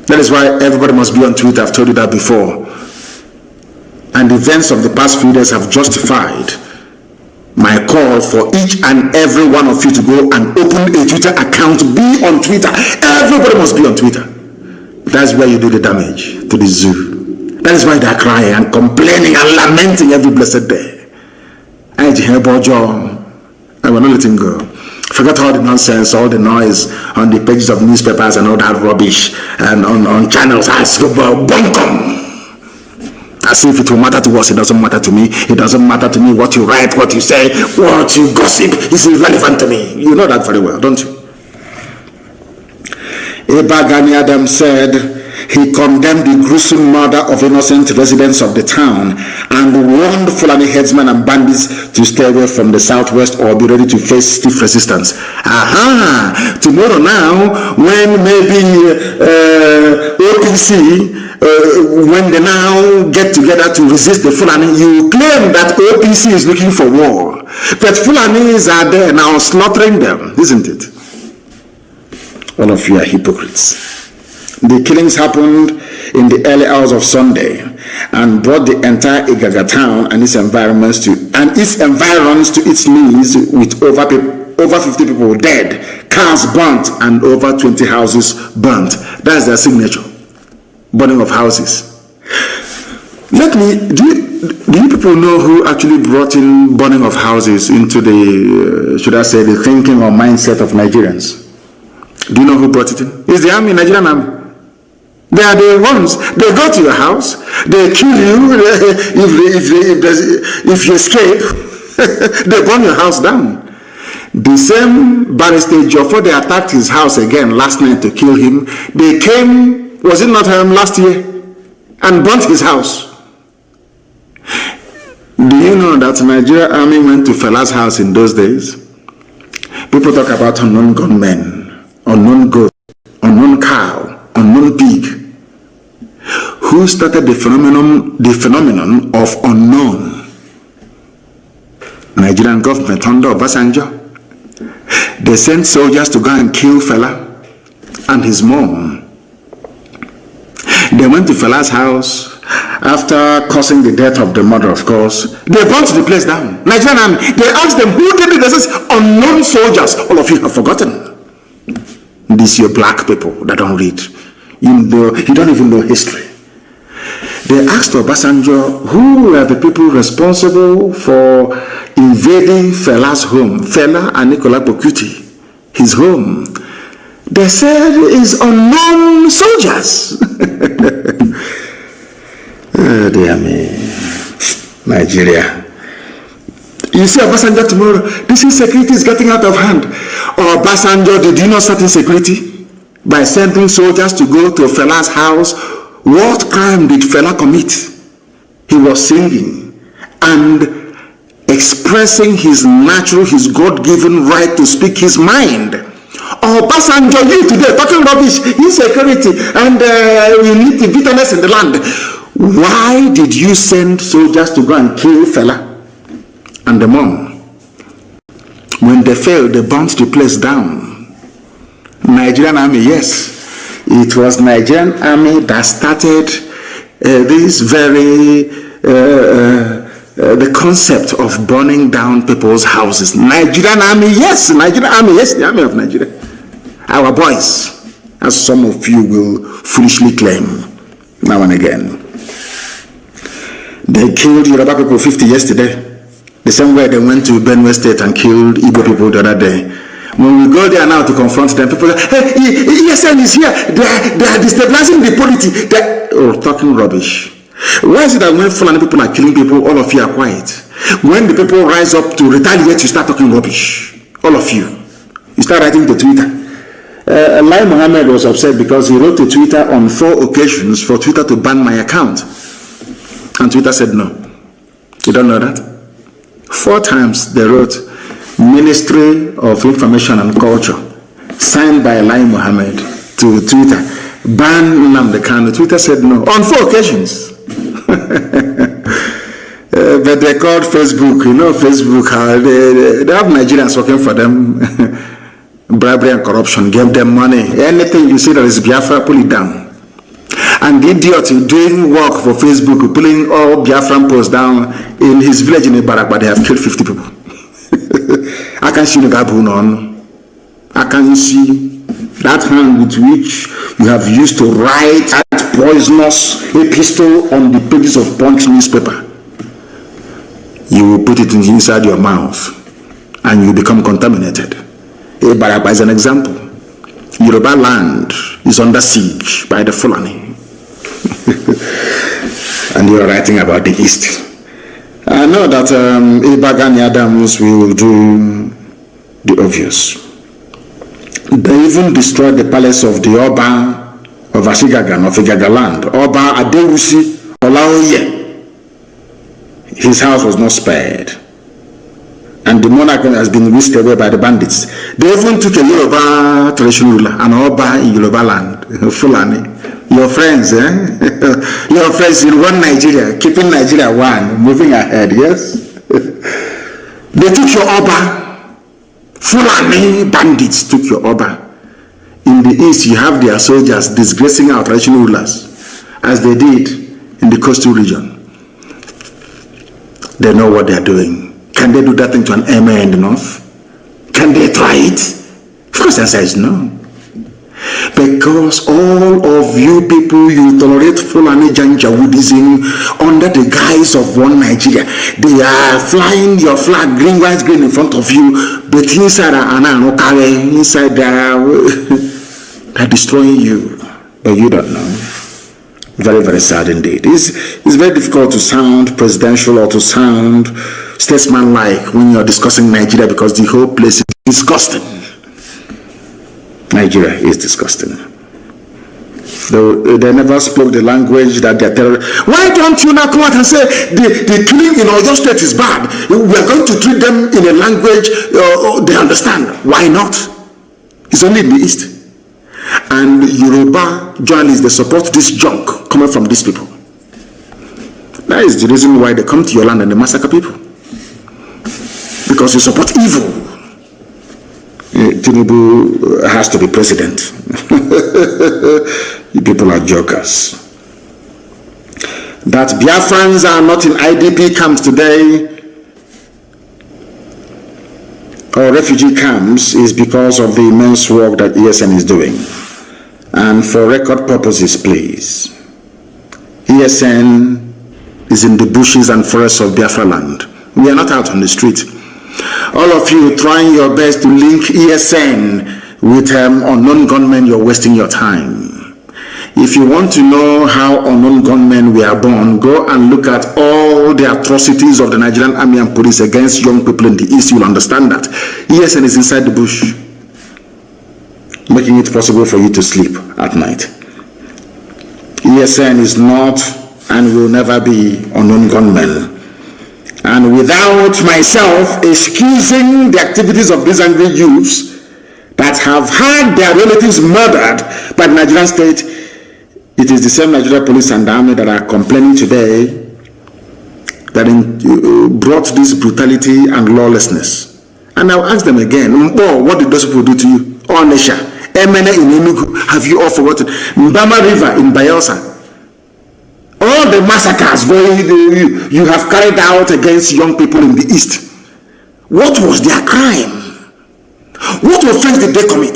That is why everybody must be on Twitter. I've told you that before. And the events of the past few days have justified my call for each and every one of you to go and open a Twitter account. Be on Twitter. Everybody must be on Twitter. That's where you do the damage to the zoo. That is why they are crying and complaining and lamenting every blessed day. I will not let him go. Forget all the nonsense, all the noise on the pages of newspapers and all that rubbish and on channels. As if it will matter to us. It doesn't matter to me. It doesn't matter to me what you write, what you say, what you gossip is irrelevant to me. You know that very well, don't you? Gani Adams said he condemned the gruesome murder of innocent residents of the town and warned Fulani headsmen and bandits to stay away from the southwest or be ready to face stiff resistance. Tomorrow now, when maybe OPC, when they now get together to resist the Fulani, you claim that OPC is looking for war. But Fulanis are there now slaughtering them, isn't it? All of you are hypocrites. The killings happened in the early hours of Sunday and brought the entire Igaga town and its environs to its knees, with over 50 people dead, cars burnt, and over 20 houses burnt. That's their signature. Burning of houses. Do you people know who actually brought in burning of houses into the, should I say, the thinking or mindset of Nigerians? Do you know who brought it in? It's the army, Nigerian army. They are the ones. They go to your house, they kill you. If you escape, they burn your house down. The same Barrister Joffo, they attacked his house again last night to kill him. They came, was it not last year, and burnt his house. Do you know that the Nigerian army went to Fela's house in those days? People talk about unknown gunmen, unknown goat, unknown cow, unknown pig. Who started the phenomenon of unknown? Nigerian government under Obasanjo. They sent soldiers to go and kill Fela and his mom. They went to Fela's house. After causing the death of the mother, of course, they burnt the place down. Nigerian army, they asked them, who did it? They said, unknown soldiers. All of you have forgotten. These your black people that don't read. You don't even know history. They asked Obasanjo, who were the people responsible for invading Fela's home? Fela and Nicolas Bokuti, his home. They said it's unknown soldiers. Oh, dear me. Nigeria. You see Obasanjo tomorrow, this insecurity is getting out of hand. Obasanjo, did you not start insecurity? By sending soldiers to go to Fela's house. What crime did Fela commit? He was singing and expressing his natural, his God-given right to speak his mind. Obasanjo, you today talking rubbish, insecurity, and we need the bitterness in the land. Why did you send soldiers to go and kill Fela and the mom? When they failed, they burnt the place down. Nigerian army, yes. It was Nigerian army that started this very, the concept of burning down people's houses. Nigerian army, yes. Nigerian army, yes, the army of Nigeria. Our boys, as some of you will foolishly claim now and again. They killed Yoruba people 50 yesterday. The same way they went to Benue State and killed Igbo people the other day. When we go there now to confront them, people say, hey, ESN is here. They are destabilizing the polity. Talking rubbish. Why is it that when Fulani people are killing people, all of you are quiet? When the people rise up to retaliate, you start talking rubbish. All of you. You start writing to Twitter. Lai Mohammed was upset because he wrote to Twitter on 4 occasions for Twitter to ban my account. And Twitter said no. You don't know that? 4 times they wrote Ministry of Information and Culture, signed by Lai Mohammed, to Twitter. Ban Nnamdi Kanu. Twitter said no. On 4 occasions. But they called Facebook. You know Facebook, they have Nigerians working for them. Bribery and corruption, gave them money. Anything you see that is Biafra, pull it down. And the idiot doing work for Facebook, pulling all Biafran posts down in his village in Ibarak, but they have killed 50 people. I can see the Gabun on. I can see that hand with which you have used to write that poisonous epistle on the pages of Punch newspaper. You will put it inside your mouth and you become contaminated. Ibarak is an example. Yoruba land is under siege by the Fulani. And you are writing about the East. I know that Ibagani Adams will do the obvious. They even destroyed the palace of the Oba of Ashigagan, of Igaga land. Oba Adewusi Olaoye. His house was not spared. And the monarch has been whisked away by the bandits. They even took a Yoruba traditional ruler, an Oba in Yoruba land, Fulani. Your friends, Your friends in one Nigeria, keeping Nigeria one, moving ahead, yes? They took your Oba. Fulani bandits took your Oba. In the East, you have their soldiers disgracing our traditional rulers, as they did in the coastal region. They know what they're doing. Can they do that thing to an emir in the north? Can they try it? Of course, the answer is no. Because all of you people, you tolerate Fulani Janjaweedism under the guise of one Nigeria. They are flying your flag, green, white, green in front of you, but inside they're destroying you. But you don't know. Very, very sad indeed. It's very difficult to sound presidential or to sound statesman-like when you're discussing Nigeria, because the whole place is disgusting. Nigeria is disgusting. They never spoke the language that they're terrorists. Why don't you now come out and say the killing in Oyo State is bad? We are going to treat them in a language they understand. Why not? It's only in the East. And Yoruba journalists, they support this junk coming from these people. That is the reason why they come to your land and they massacre people. Because you support evil. Tinubu has to be president. You people are jokers. That Biafrans are not in IDP camps today or refugee camps is because of the immense work that ESN is doing. And for record purposes, please, ESN is in the bushes and forests of Biafra land. We are not out on the street. All of you trying your best to link ESN with unknown gunmen, you're wasting your time. If you want to know how unknown gunmen were born, go and look at all the atrocities of the Nigerian army and police against young people in the East. You'll understand that. ESN is inside the bush, making it possible for you to sleep at night. ESN is not and will never be unknown gunmen. And without myself excusing the activities of these angry youths that have had their relatives murdered by the Nigerian state, it is the same Nigerian police and army that are complaining today that brought this brutality and lawlessness. And I'll ask them again, what did those people do to you? Onisha, Emene in Enugu, have you all forgotten? Mbama River in Bayelsa. All the massacres you have carried out against young people in the East. What was their crime? What offense did they commit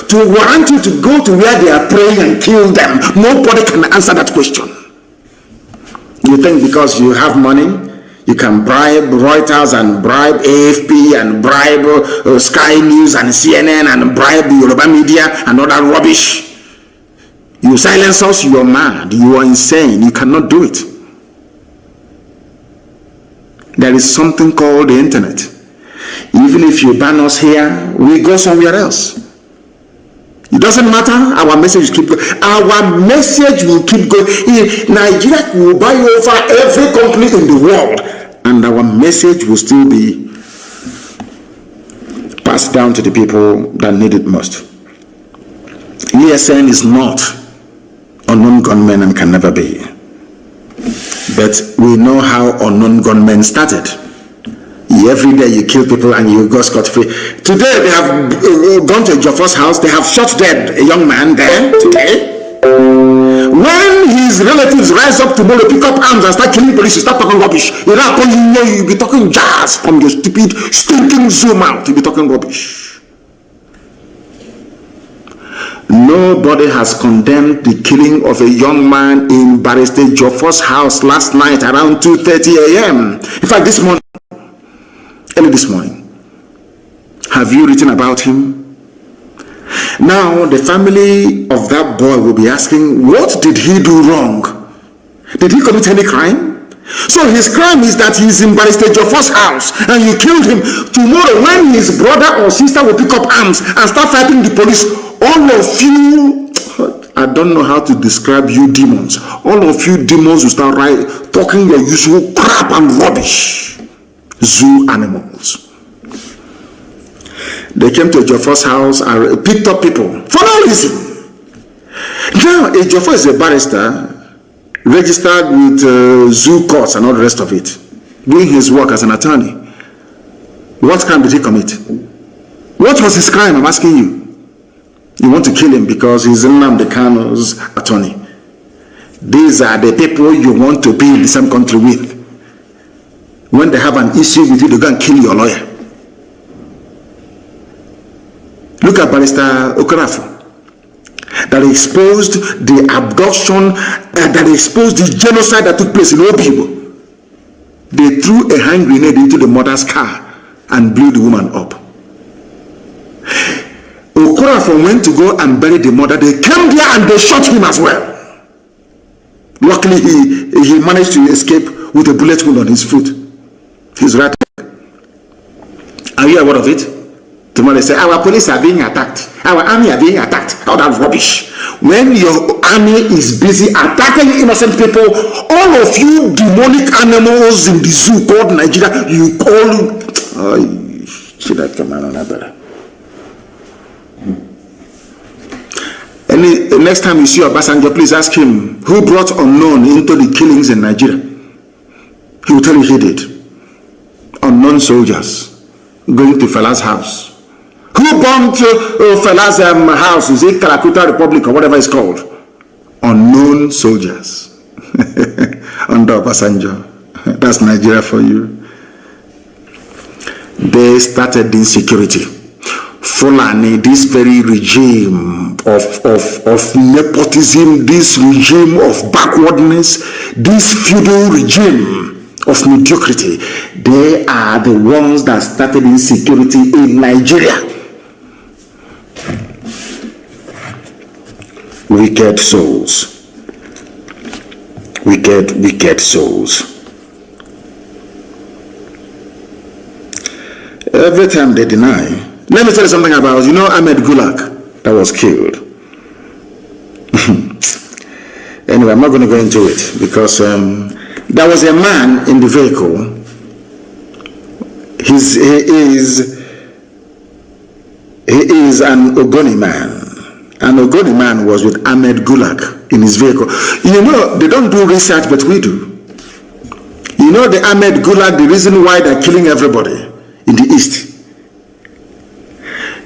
to warrant you to go to where they are praying and kill them? Nobody can answer that question. You think because you have money, you can bribe Reuters and bribe AFP and bribe Sky News and CNN and bribe the Yoruba media and all that rubbish. You silence us, you are mad, you are insane, you cannot do it. There is something called the internet. Even if you ban us here, we go somewhere else. It doesn't matter, our message keep going. Our message will keep going. Nigeria will buy over every company in the world, and our message will still be passed down to the people that need it most. ESN is not unknown gunmen and can never be. But we know how unknown gunmen started. Every day you kill people and you go scot-free. Today they have gone to Joffa's house. They have shot dead a young man there today. When his relatives rise up tomorrow, pick up arms and start killing police, you start talking rubbish. You'll be talking jazz from your stupid, stinking Zoom out. You'll be talking rubbish. Nobody has condemned the killing of a young man in Barrister Joffa's house last night around 2:30 a.m. In fact, early this morning. Have you written about him? Now, the family of that boy will be asking, what did he do wrong? Did he commit any crime? So his crime is that he's in Barrister Joffa's house and you killed him. Tomorrow, when his brother or sister will pick up arms and start fighting the police, all of you, I don't know how to describe you demons. All of you demons will start talking your usual crap and rubbish. Zoo animals. They came to Joffa's house and picked up people for no reason. Now, Joffa is a barrister registered with zoo courts and all the rest of it, doing his work as an attorney. What crime did he commit? What was his crime? I'm asking you. You want to kill him because he's Nnamdi Kanu's attorney. These are the people you want to be in the same country with. When they have an issue with you, they go and kill your lawyer. Look at Barrister Okorafor, that exposed the abduction, that exposed the genocide that took place in Obibo. They threw a hand grenade into the mother's car and blew the woman up. Okorafor went to go and bury the mother. They came there and they shot him as well. Luckily, he managed to escape with a bullet wound on his foot, his right leg. Are you aware of it? Tomorrow they say, our police are being attacked. Our army are being attacked. All that rubbish. When your army is busy attacking innocent people, all of you demonic animals in the zoo called Nigeria, you call... Oh, should I come on another? Next time you see Obasanjo, please ask him who brought unknown into the killings in Nigeria. He will tell you he did. Unknown soldiers going to Fela's house. Who bombed Fela's house? Is it Calcutta Republic or whatever it's called? Unknown soldiers under Obasanjo. That's Nigeria for you. They started insecurity. Fulani, this very regime of nepotism, this regime of backwardness, this feudal regime of mediocrity, they are the ones that started insecurity in Nigeria. Wicked souls. Wicked souls. Every time they deny. Let me tell you something about, Ahmed Gulag that was killed. Anyway, I'm not going to go into it because there was a man in the vehicle. He is an Ogoni man. An Ogoni man was with Ahmed Gulag in his vehicle. They don't do research, but we do. The Ahmed Gulag, the reason why they're killing everybody in the East.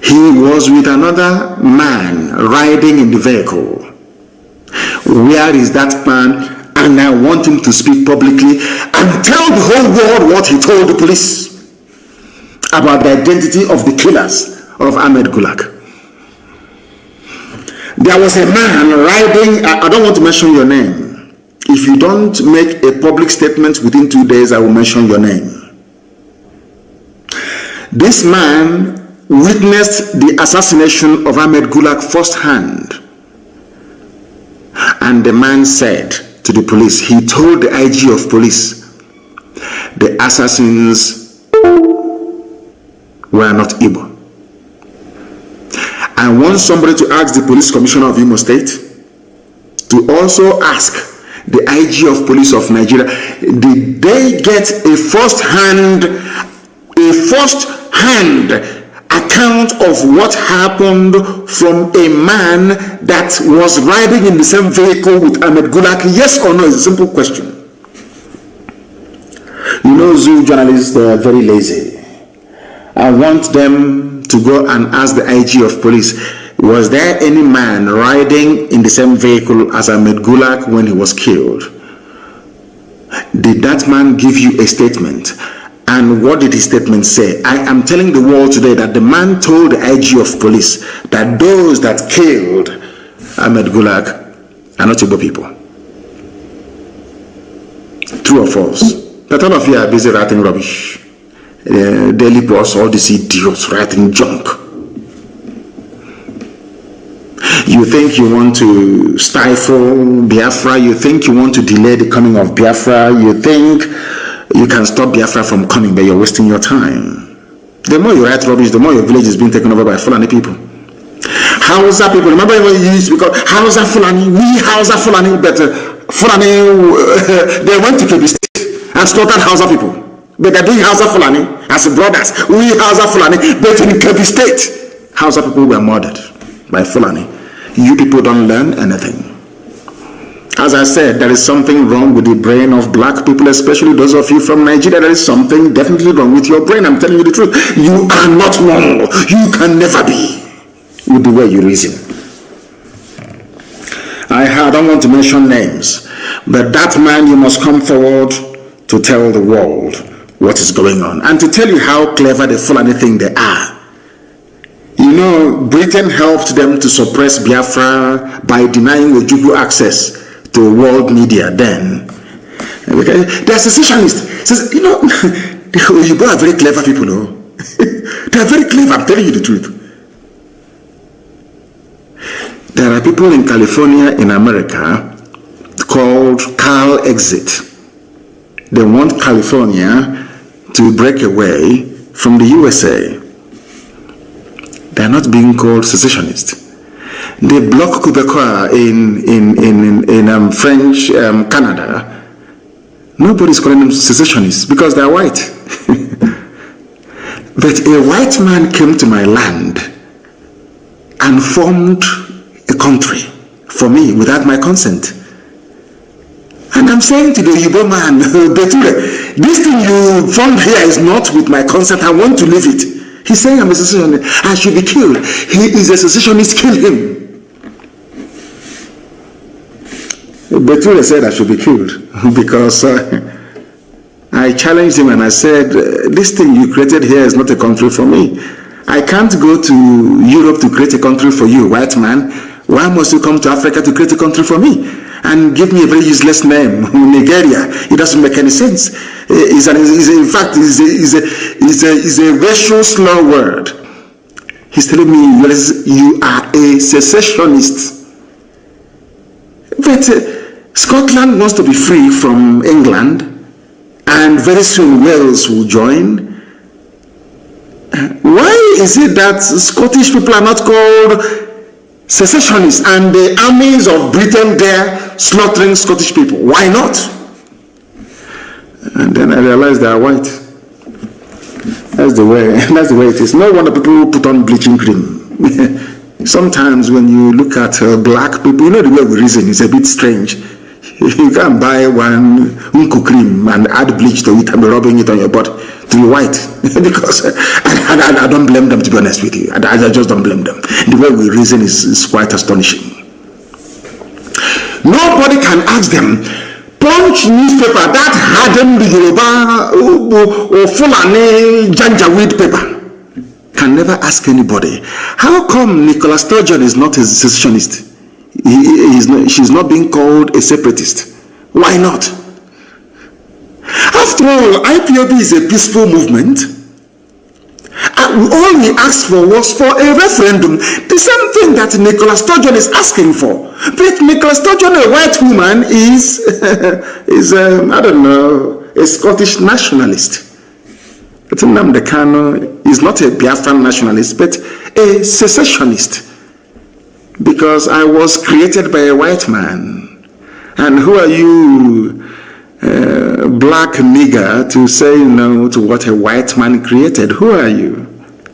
He was with another man riding in the vehicle. Where is that man? And I want him to speak publicly and tell the whole world what he told the police about the identity of the killers of Ahmed Gulag. There was a man riding, I don't want to mention your name. If you don't make a public statement within 2 days, I will mention your name. This man witnessed the assassination of Ahmed Gulag firsthand. And the man said to the police, he told the IG of police, the assassins were not Igbo. I want somebody to ask the police commissioner of Imo State to also ask the IG of police of Nigeria, did they get a first-hand account of what happened from a man that was riding in the same vehicle with Ahmed Gulag? Yes or no? It's a simple question. Zoo journalists are very lazy. I want them to go and ask the IG of police, was there any man riding in the same vehicle as Ahmed Gulag when he was killed? Did that man give you a statement? And what did his statement say? I am telling the world today that the man told the IG of police that those that killed Ahmed Gulag are not Igbo people. True or false? That all of you are busy writing rubbish. Daily Post, all these idiots writing junk. You think you want to stifle Biafra? You think you want to delay the coming of Biafra? You think you can stop Biafra from coming, but you're wasting your time. The more you write rubbish, the more your village is being taken over by Fulani people. Hausa people, remember when you used to be called Hausa Fulani, we Hausa Fulani, but Fulani, they went to Kebbi State and slaughtered Hausa people. But they're doing Hausa Fulani as brothers. We Hausa Fulani, but in Kebbi State, Hausa people were murdered by Fulani. You people don't learn anything. As I said, there is something wrong with the brain of black people, especially those of you from Nigeria. There is something definitely wrong with your brain. I'm telling you the truth. You are not normal. You can never be with the way you reason. I don't want to mention names, But that man, you must come forward to tell the world what is going on and to tell you how clever the Fulani think they are. You know, Britain helped them to suppress Biafra by denying Ojukwu access to world media then. They're secessionists. You know, the Oyibo are very clever people, no? They're very clever, I'm telling you the truth. There are people in California, in America, called Cal Exit. They want California to break away from the USA. They are not being called secessionists. They block Quebecois in French Canada. Nobody's calling them secessionists because they are white. But a white man came to my land and formed a country for me without my consent. And I'm saying to the Igbo man, Beture, this thing you formed here is not with my consent. I want to leave it. He's saying I'm a secessionist. I should be killed. He is a secessionist. Kill him. Beture said I should be killed because I challenged him and I said, this thing you created here is not a country for me. I can't go to Europe to create a country for you, white man. Why must you come to Africa to create a country for me? And give me a very useless name, Nigeria. It doesn't make any sense. In fact, it's a racial slur word. He's telling me you are a secessionist. But Scotland wants to be free from England, and very soon Wales will join. Why is it that Scottish people are not called secessionists and the armies of Britain there slaughtering Scottish people? Why not? And then I realized they are white. That's the way it is. No wonder people put on bleaching cream. Sometimes when you look at black people, you know the way we reason is a bit strange. You can buy one unku cream and add bleach to it and be rubbing it on your body to be white. Because I don't blame them, to be honest with you. I just don't blame them. The way we reason is quite astonishing. Nobody can ask them, Punch newspaper that hardened the Yoruba or Fulani Janjaweed paper can never ask anybody, how come Nicola Sturgeon is not a secessionist? She's not being called a separatist. Why not? After all, IPOB is a peaceful movement. All we asked for was for a referendum, the same thing that Nicola Sturgeon is asking for. But Nicola Sturgeon, a white woman, is I don't know, a Scottish nationalist. Mazi Nnamdi Kanu is not a Biafran nationalist, but a secessionist. Because I was created by a white man. And who are you, black nigger, to say no to what a white man created? Who are you?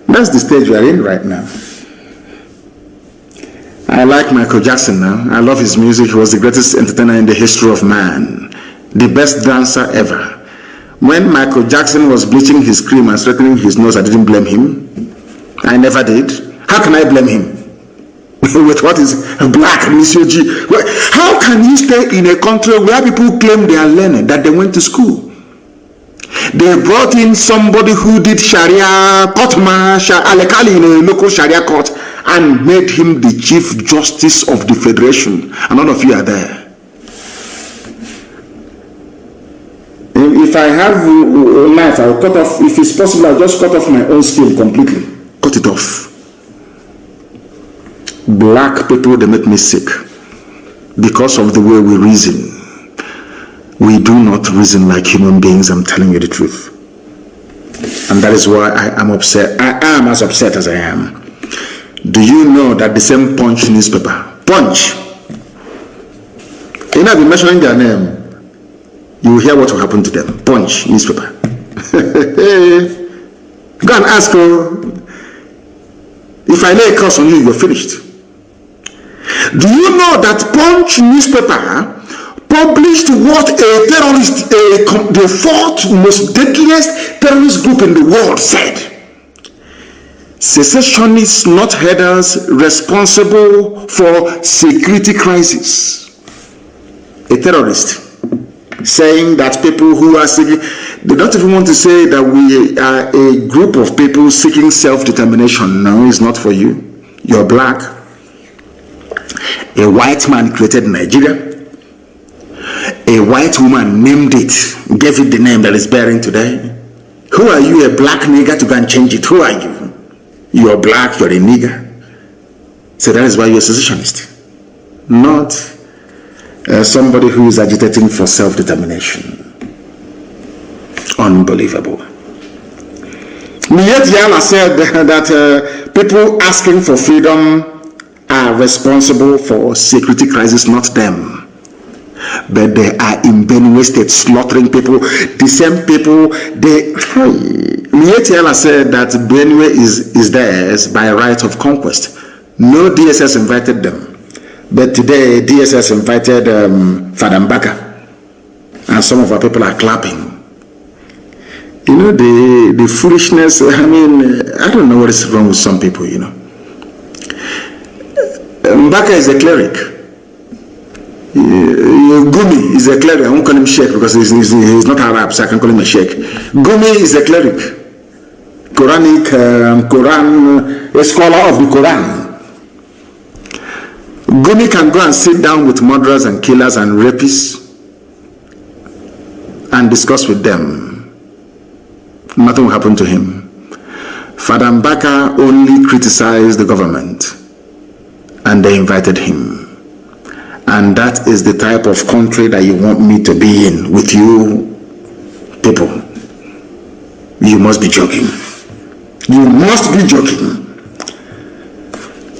That's the stage we are in right now. I like Michael Jackson now. I love his music. He was the greatest entertainer in the history of man. The best dancer ever. When Michael Jackson was bleaching his cream and straightening his nose, I didn't blame him. I never did. How can I blame him? With what is black, Monsieur G? How can you stay in a country where people claim they are learned, that they went to school? They brought in somebody who did Sharia, Kotma, Alekali in a local Sharia court and made him the Chief Justice of the Federation. And none of you are there. If I have a knife, I'll cut off, if it's possible, I'll just cut off my own skin completely. Cut it off. Black people, they make me sick because of the way we reason. We do not reason like human beings, I'm telling you the truth. And that is why I am upset. I am as upset as I am. Do you know that the same Punch newspaper, Punch, you know, I've been mentioning their name, you will hear what will happen to them. Punch newspaper. Go and ask her. If I lay a curse on you, you're finished. Do you know that Punch newspaper published what a terrorist, the fourth most deadliest terrorist group in the world said? Secessionists, not headers, responsible for security crisis. a terrorist, saying that people who are seeking, they don't even want to say that we are a group of people seeking self-determination. No, it's not for you. You're black. A white man created Nigeria. A white woman named it, gave it the name that is bearing today. Who are you, a black nigger, to go and change it? Who are you? You're black, you're a nigger. So that is why you're a secessionist. Not somebody who is agitating for self-determination. Unbelievable. Yet Yala said that people asking for freedom are responsible for security crisis, not them. But they are in Benue State slaughtering people. The same people, Yala said that Benue is theirs by right of conquest. No DSS invited them. But today, DSS invited Father Mbaka. And some of our people are clapping. You know, the foolishness, I mean, I don't know what is wrong with some people, you know. Mbaka is a cleric. Gumi is a cleric. I won't call him Sheikh because he's not Arab, so I can call him a Sheikh. Gumi is a cleric. A scholar of the Quran. Gumi can go and sit down with murderers and killers and rapists and discuss with them. Nothing will happen to him. Father Mbaka only criticized the government and they invited him. And that is the type of country that you want me to be in with you people. You must be joking. You must be joking.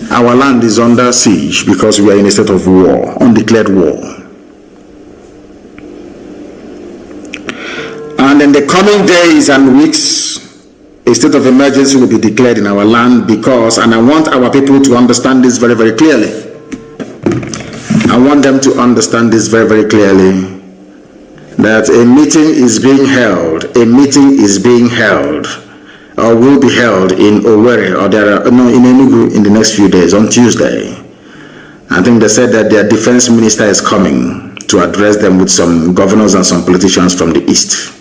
Our land is under siege because we are in a state of war, undeclared war. And in the coming days and weeks, a state of emergency will be declared in our land because, and I want our people to understand this very, very clearly. I want them to understand this very, very clearly, that a meeting is being held, or will be held in Owerri, or in Enugu in the next few days, on Tuesday. I think they said that their defense minister is coming to address them with some governors and some politicians from the east.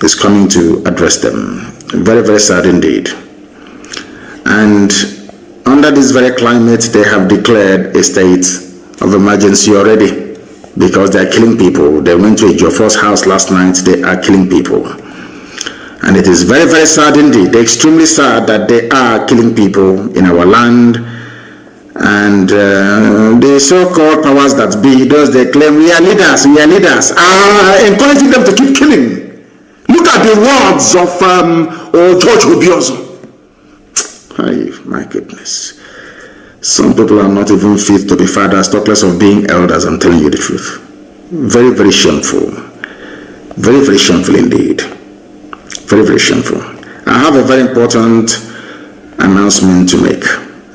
Is coming to address them. Very, very sad indeed. And under this very climate, they have declared a state of emergency already because they are killing people. They went to a Jofor's house last night. They are killing people. And it is very, very sad indeed. They're extremely sad that they are killing people in our land. And the so-called powers that be, those they claim, we are leaders, are encouraging them to keep killing. Look at the words of George Obiozo. My goodness. Some people are not even fit to be fathers, talk less of being elders. I'm telling you the truth. Very, very shameful. Very, very shameful indeed. Very, very shameful. I have a very important announcement to make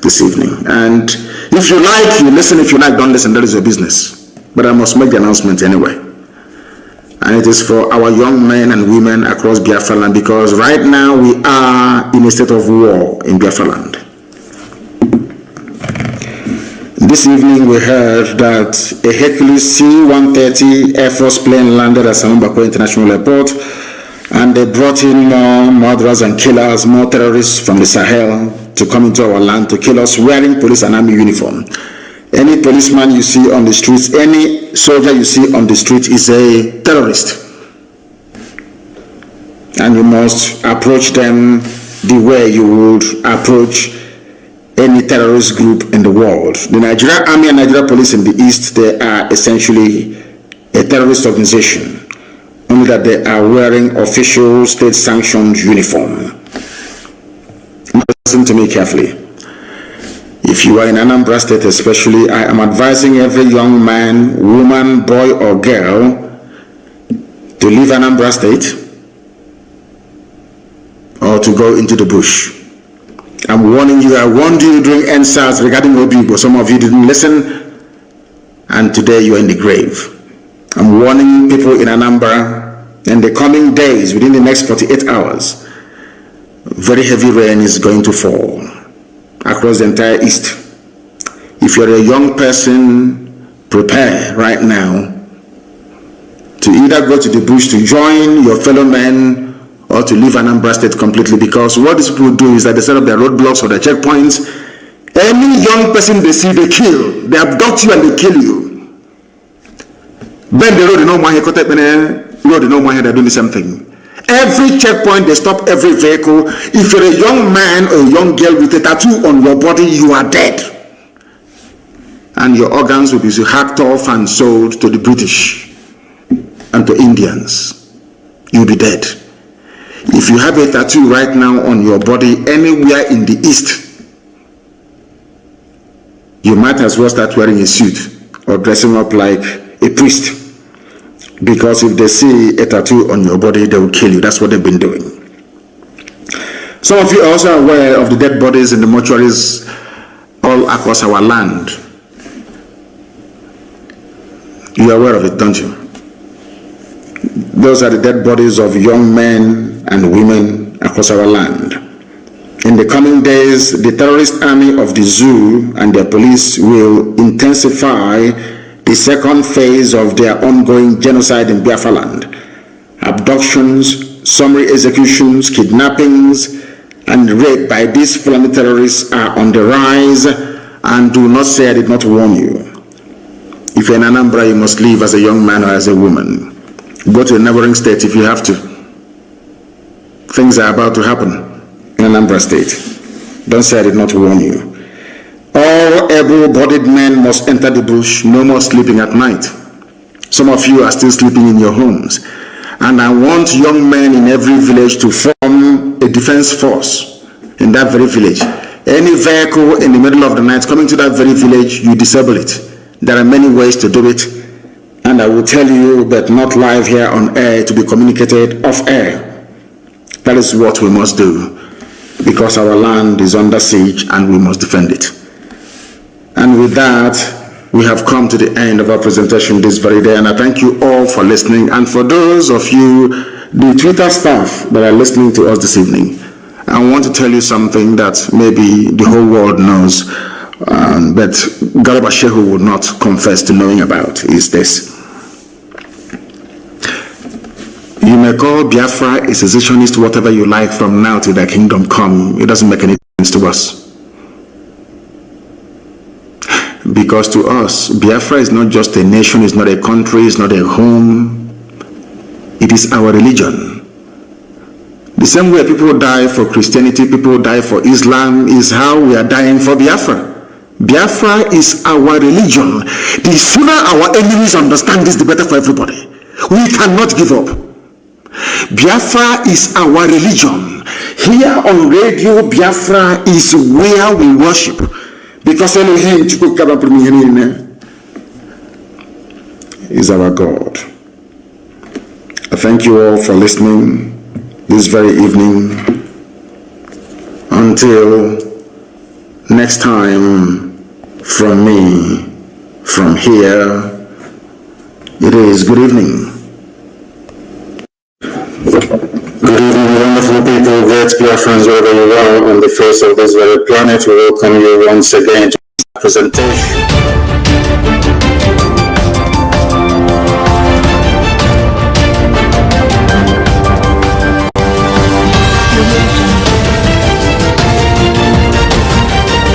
this evening. And if you like, you listen. If you like, don't listen. That is your business. But I must make the announcement anyway. And it is for our young men and women across Biafra land, because right now we are in a state of war in Biafra land. This evening we heard that a Hercules C-130 Air Force plane landed at Samambako International Airport, and they brought in more murderers and killers, more terrorists from the Sahel to come into our land to kill us wearing police and army uniform. Any policeman you see on the streets, any soldier you see on the street is a terrorist. And you must approach them the way you would approach any terrorist group in the world. The Nigerian Army and Nigeria Police in the East, they are essentially a terrorist organization, only that they are wearing official state-sanctioned uniform. Listen to me carefully. If you are in Anambra State especially, I am advising every young man, woman, boy or girl to leave Anambra State or to go into the bush. I'm warning you, I warned you during NSAS regarding Obibo. Some of you didn't listen, and today you are in the grave. I'm warning people in Anambra, in the coming days, within the next 48 hours, very heavy rain is going to fall across the entire East. If you're a young person, prepare right now to either go to the bush to join your fellow men or to leave Anambra State completely, because what these people do is that they set up their roadblocks or their checkpoints. Any young person they see, they kill. They abduct you and they kill you. Bend the road, you know, road, you know, they're doing the same thing. Every checkpoint, they stop every vehicle. If you're a young man or a young girl with a tattoo on your body, you are dead. And your organs will be hacked off and sold to the British and to Indians. You'll be dead. If you have a tattoo right now on your body anywhere in the East, you might as well start wearing a suit or dressing up like a priest. Because if they see a tattoo on your body, they will kill you. That's what they've been doing. Some of you are also aware of the dead bodies in the mortuaries all across our land. You are aware of it, don't you? Those are the dead bodies of young men and women across our land. In the coming days, the terrorist army of the zoo and their police will intensify the second phase of their ongoing genocide in Biafra land. Abductions, summary executions, kidnappings, and rape by these Fulani terrorists are on the rise, and do not say I did not warn you. If you're in Anambra, you must leave as a young man or as a woman. Go to a neighboring state if you have to. Things are about to happen in Anambra State. Don't say I did not warn you. All able-bodied men must enter the bush. No more sleeping at night. Some of you are still sleeping in your homes. And I want young men in every village to form a defense force in that very village. Any vehicle in the middle of the night coming to that very village, you disable it. There are many ways to do it. And I will tell you, but not live here on air, to be communicated off air. That is what we must do, because our land is under siege and we must defend it. And with that, we have come to the end of our presentation this very day, and I thank you all for listening. And for those of you, the Twitter staff that are listening to us this evening, I want to tell you something that maybe the whole world knows, but Garba Shehu would not confess to knowing about, is this. You may call Biafra a secessionist, whatever you like, from now till the kingdom come. It doesn't make any sense to us. Because to us, Biafra is not just a nation, it's not a country, it's not a home. It is our religion. The same way people die for Christianity, people die for Islam, is how we are dying for Biafra. Biafra is our religion. The sooner our enemies understand this, the better for everybody. We cannot give up. Biafra is our religion. Here on radio, Biafra is where we worship. Because Elohim is our God. I thank you all for listening this very evening. Until next time, from me, from here, it is good evening. Good evening, wonderful people, great Biafrans, wherever you are on the face of this very planet. We welcome you once again to this presentation.